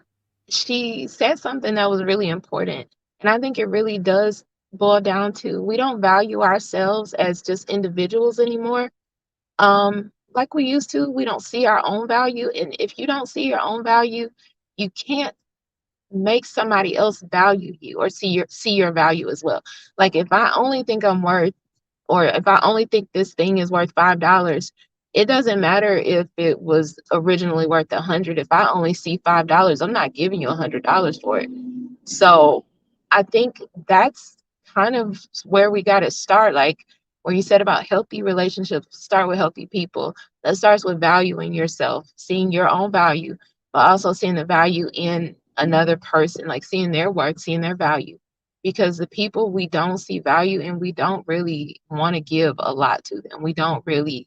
she said something that was really important. And I think it really does boil down to, we don't value ourselves as just individuals anymore. Like we used to. We don't see our own value. And if you don't see your own value, you can't make somebody else value you or see your value as well. Like if I only think I'm worth, or if I only think this thing is worth $5, it doesn't matter if it was originally worth 100. If I only see $5, I'm not giving you $100 for it. So I think that's kind of where we got to start. Like where you said about healthy relationships, start with healthy people. That starts with valuing yourself, seeing your own value, but also seeing the value in another person, like seeing their worth, seeing their value. Because the people we don't see value in, we don't really want to give a lot to them. We don't really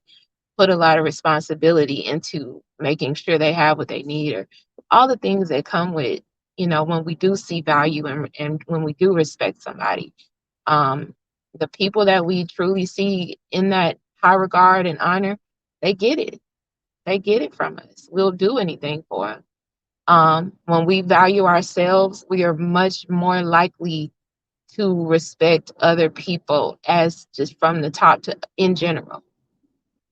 put a lot of responsibility into making sure they have what they need, or all the things that come with, when we do see value and when we do respect somebody. The people that we truly see in that high regard and honor, they get it. They get it from us. We'll do anything for them. When we value ourselves, we are much more likely to respect other people, as just from the top to in general,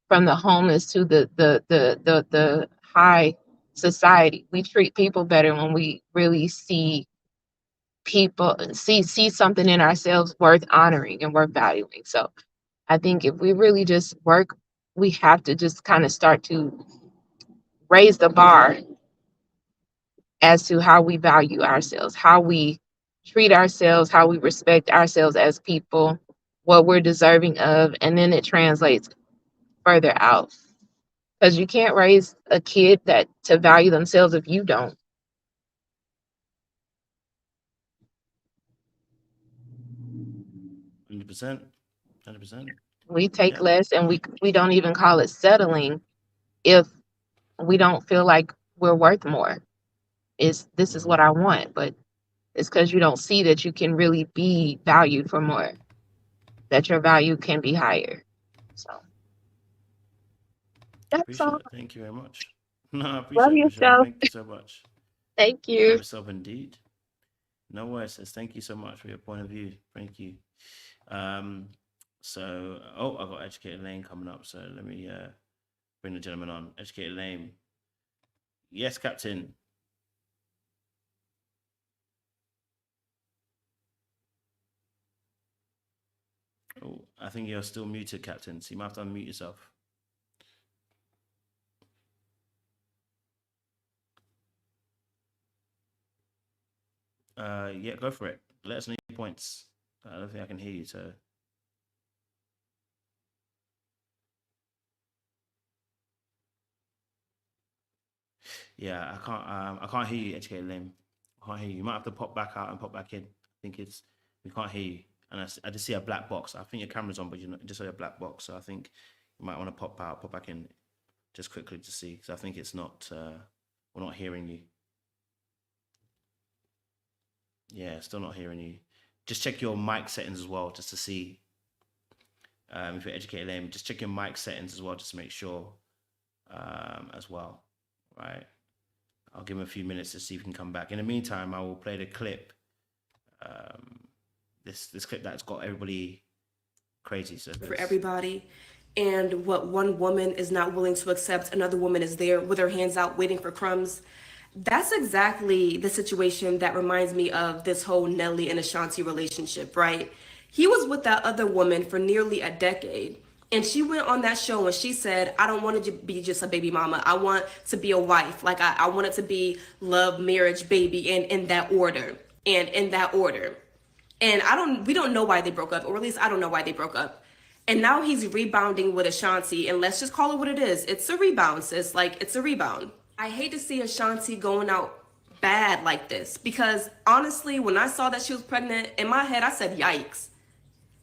from the homeless to the high society. We treat people better when we really see something in ourselves worth honoring and worth valuing. So I think if we really just work, we have to just kind of start to raise the bar as to how we value ourselves, how we treat ourselves, how we respect ourselves as people, what we're deserving of, and then it translates further out. Because you can't raise a kid that to value themselves if you don't. 100%. 100%. We take Yeah. less, and we don't even call it settling if we don't feel like we're worth more. This is what I want, but it's because you don't see that you can really be valued for more, that your value can be higher. So that's Appreciate all. it. Thank you very much. No, I Love appreciate it, Michelle. yourself. Thank you so much. Thank Love you. yourself indeed. No worries. Sis. Thank you so much for your point of view. Thank you. I've got Educated Lane coming up. So let me bring the gentleman on. Educated Lane. Yes, Captain. Oh, I think you're still muted, Captain. So you might have to unmute yourself. Yeah, go for it. Let us know your points. I don't think I can hear you, so. Yeah, I can't hear you, Educated Lane. I can't hear you. You might have to pop back out and pop back in. I think we can't hear you. And I just see a black box. I think your camera's on, but you just see a black box. So I think you might want to pop out, pop back in just quickly to see, because I think it's not, we're not hearing you. Yeah, still not hearing you. Just check your mic settings as well, just to see if you're Educated Lane. Just check your mic settings as well, just to make sure as well, right? I'll give him a few minutes to see if he can come back. In the meantime, I will play the clip. This clip that's got everybody crazy. So for everybody, and what one woman is not willing to accept, another woman is there with her hands out waiting for crumbs. That's exactly the situation that reminds me of this whole Nelly and Ashanti relationship, right? He was with that other woman for nearly a decade. And she went on that show and she said, I don't want to be just a baby mama. I want to be a wife. Like, I want it to be love, marriage, baby, and in that order. And in that order. And we don't know why they broke up, or at least I don't know why they broke up. And now he's rebounding with Ashanti, and let's just call it what it is. It's a rebound, sis. Like, it's a rebound. I hate to see Ashanti going out bad like this, because honestly, when I saw that she was pregnant, in my head, I said, yikes.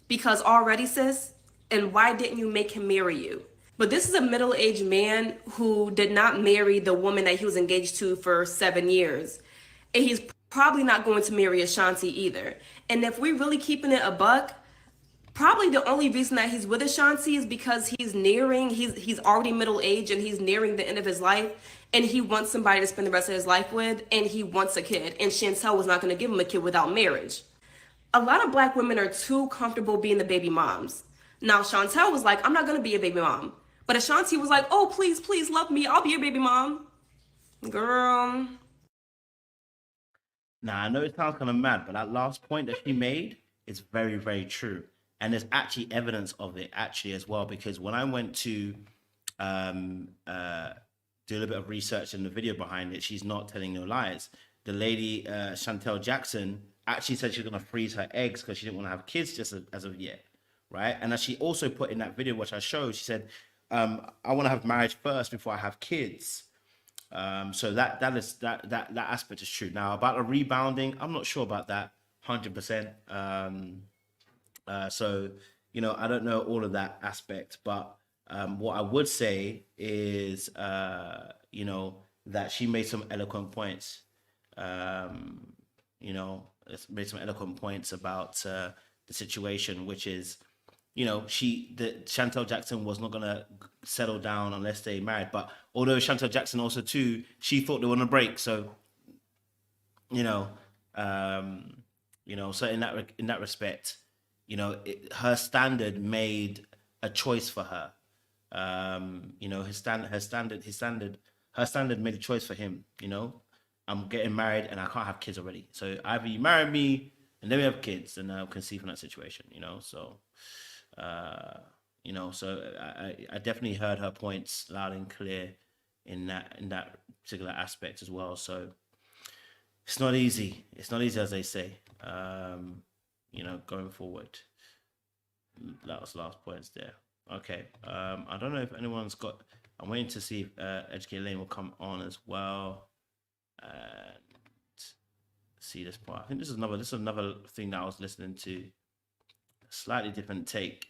Because already, sis, and why didn't you make him marry you? But this is a middle-aged man who did not marry the woman that he was engaged to for 7 years. And he's probably not going to marry Ashanti either. And if we really keeping it a buck, probably the only reason that he's with Ashanti is because he's already middle-aged and he's nearing the end of his life, and he wants somebody to spend the rest of his life with, and he wants a kid. And Chantel was not going to give him a kid without marriage. A lot of black women are too comfortable being the baby moms. Now, Chantel was like, I'm not going to be a baby mom. But Ashanti was like, oh, please, please love me. I'll be your baby mom. Girl. Now, I know it sounds kind of mad, but that last point that she made is very, very true. And there's actually evidence of it actually as well, because when I went to do a little bit of research in the video behind it, she's not telling no lies. The lady, Chantel Jackson, actually said she was going to freeze her eggs because she didn't want to have kids just as of yet, right? And as she also put in that video, which I showed, she said, I want to have marriage first before I have kids. So that aspect is true. Now about the rebounding, I'm not sure about that 100%. So I don't know all of that aspect, but what I would say is that she made some eloquent points. Made some eloquent points about the situation, which is Chantel Jackson was not gonna settle down unless they married. But although Chantel Jackson also too, she thought they were on a break. So, so in that respect, her standard made a choice for her. Her standard made a choice for him. I'm getting married and I can't have kids already. So either you marry me and then we have kids, and I'll conceive from that situation. So. So I definitely heard her points loud and clear in that particular aspect as well. So it's not easy. It's not easy, as they say. Going forward. That was the last points there. Okay. I don't know if anyone's got. I'm waiting to see if Educated Lane will come on as well and see this part. I think this is another thing that I was listening to. Slightly different take.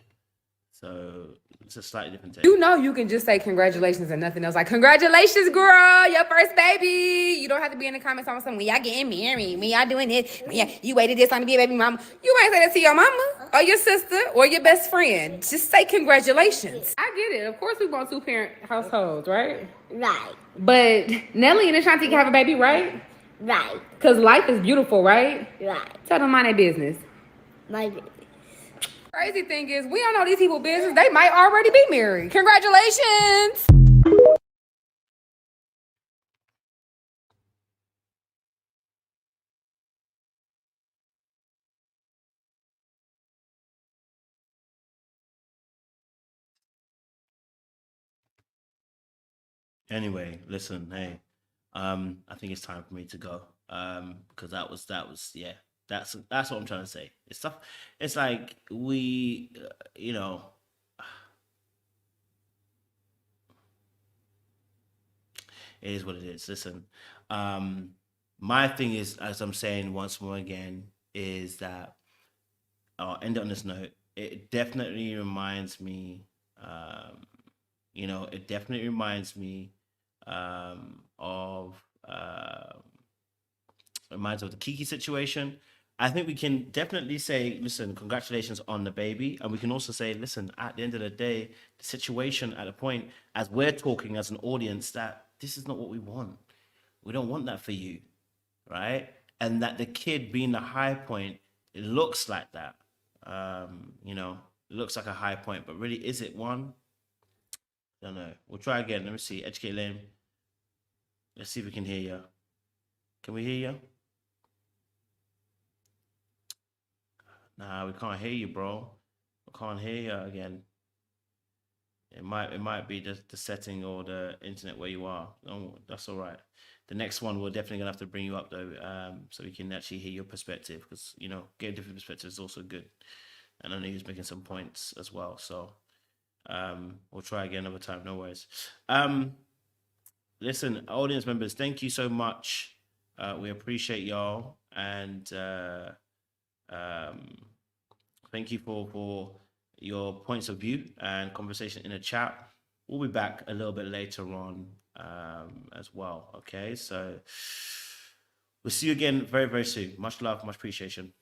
So it's a slightly different take. You can just say congratulations and nothing else. Like, congratulations, girl, your first baby. You don't have to be in the comments on something. We y'all getting married. We y'all doing this. You waited this time to be a baby mama. You might say that to your mama or your sister or your best friend. Just say congratulations. I get it. Of course we want 2-parent households, right? Right. But Nelly and Ashanti can have a baby, right? Right. Because life is beautiful, right? Right. Tell them mind their business. My Crazy thing is, we don't know these people's business. They might already be married. Congratulations. Anyway, listen, hey, I think it's time for me to go. Because that was yeah. That's what I'm trying to say. It's stuff. It's like we, it is what it is. Listen, my thing is, as I'm saying once more again, is that I'll end on this note. It definitely reminds me, it definitely reminds me of the Kiki situation. I think we can definitely say, listen, congratulations on the baby. And we can also say, listen, at the end of the day, the situation at a point, as we're talking as an audience, that this is not what we want. We don't want that for you, right? And that the kid being the high point, it looks like that. It looks like a high point, but really, is it one? I don't know. We'll try again. Let me see. Educate Lane. Let's see if we can hear you. Can we hear you? Nah, we can't hear you, bro. I can't hear you again. It might be the setting or the internet where you are. Oh, that's all right. The next one, we're definitely gonna have to bring you up though, so we can actually hear your perspective, because getting different perspectives is also good. And I know he was making some points as well. So we'll try again another time, no worries. Listen, audience members, thank you so much. We appreciate y'all, and thank you for your points of view and conversation in the chat. We'll be back a little bit later on as well. Okay, so we'll see you again very, very soon. Much love, much appreciation.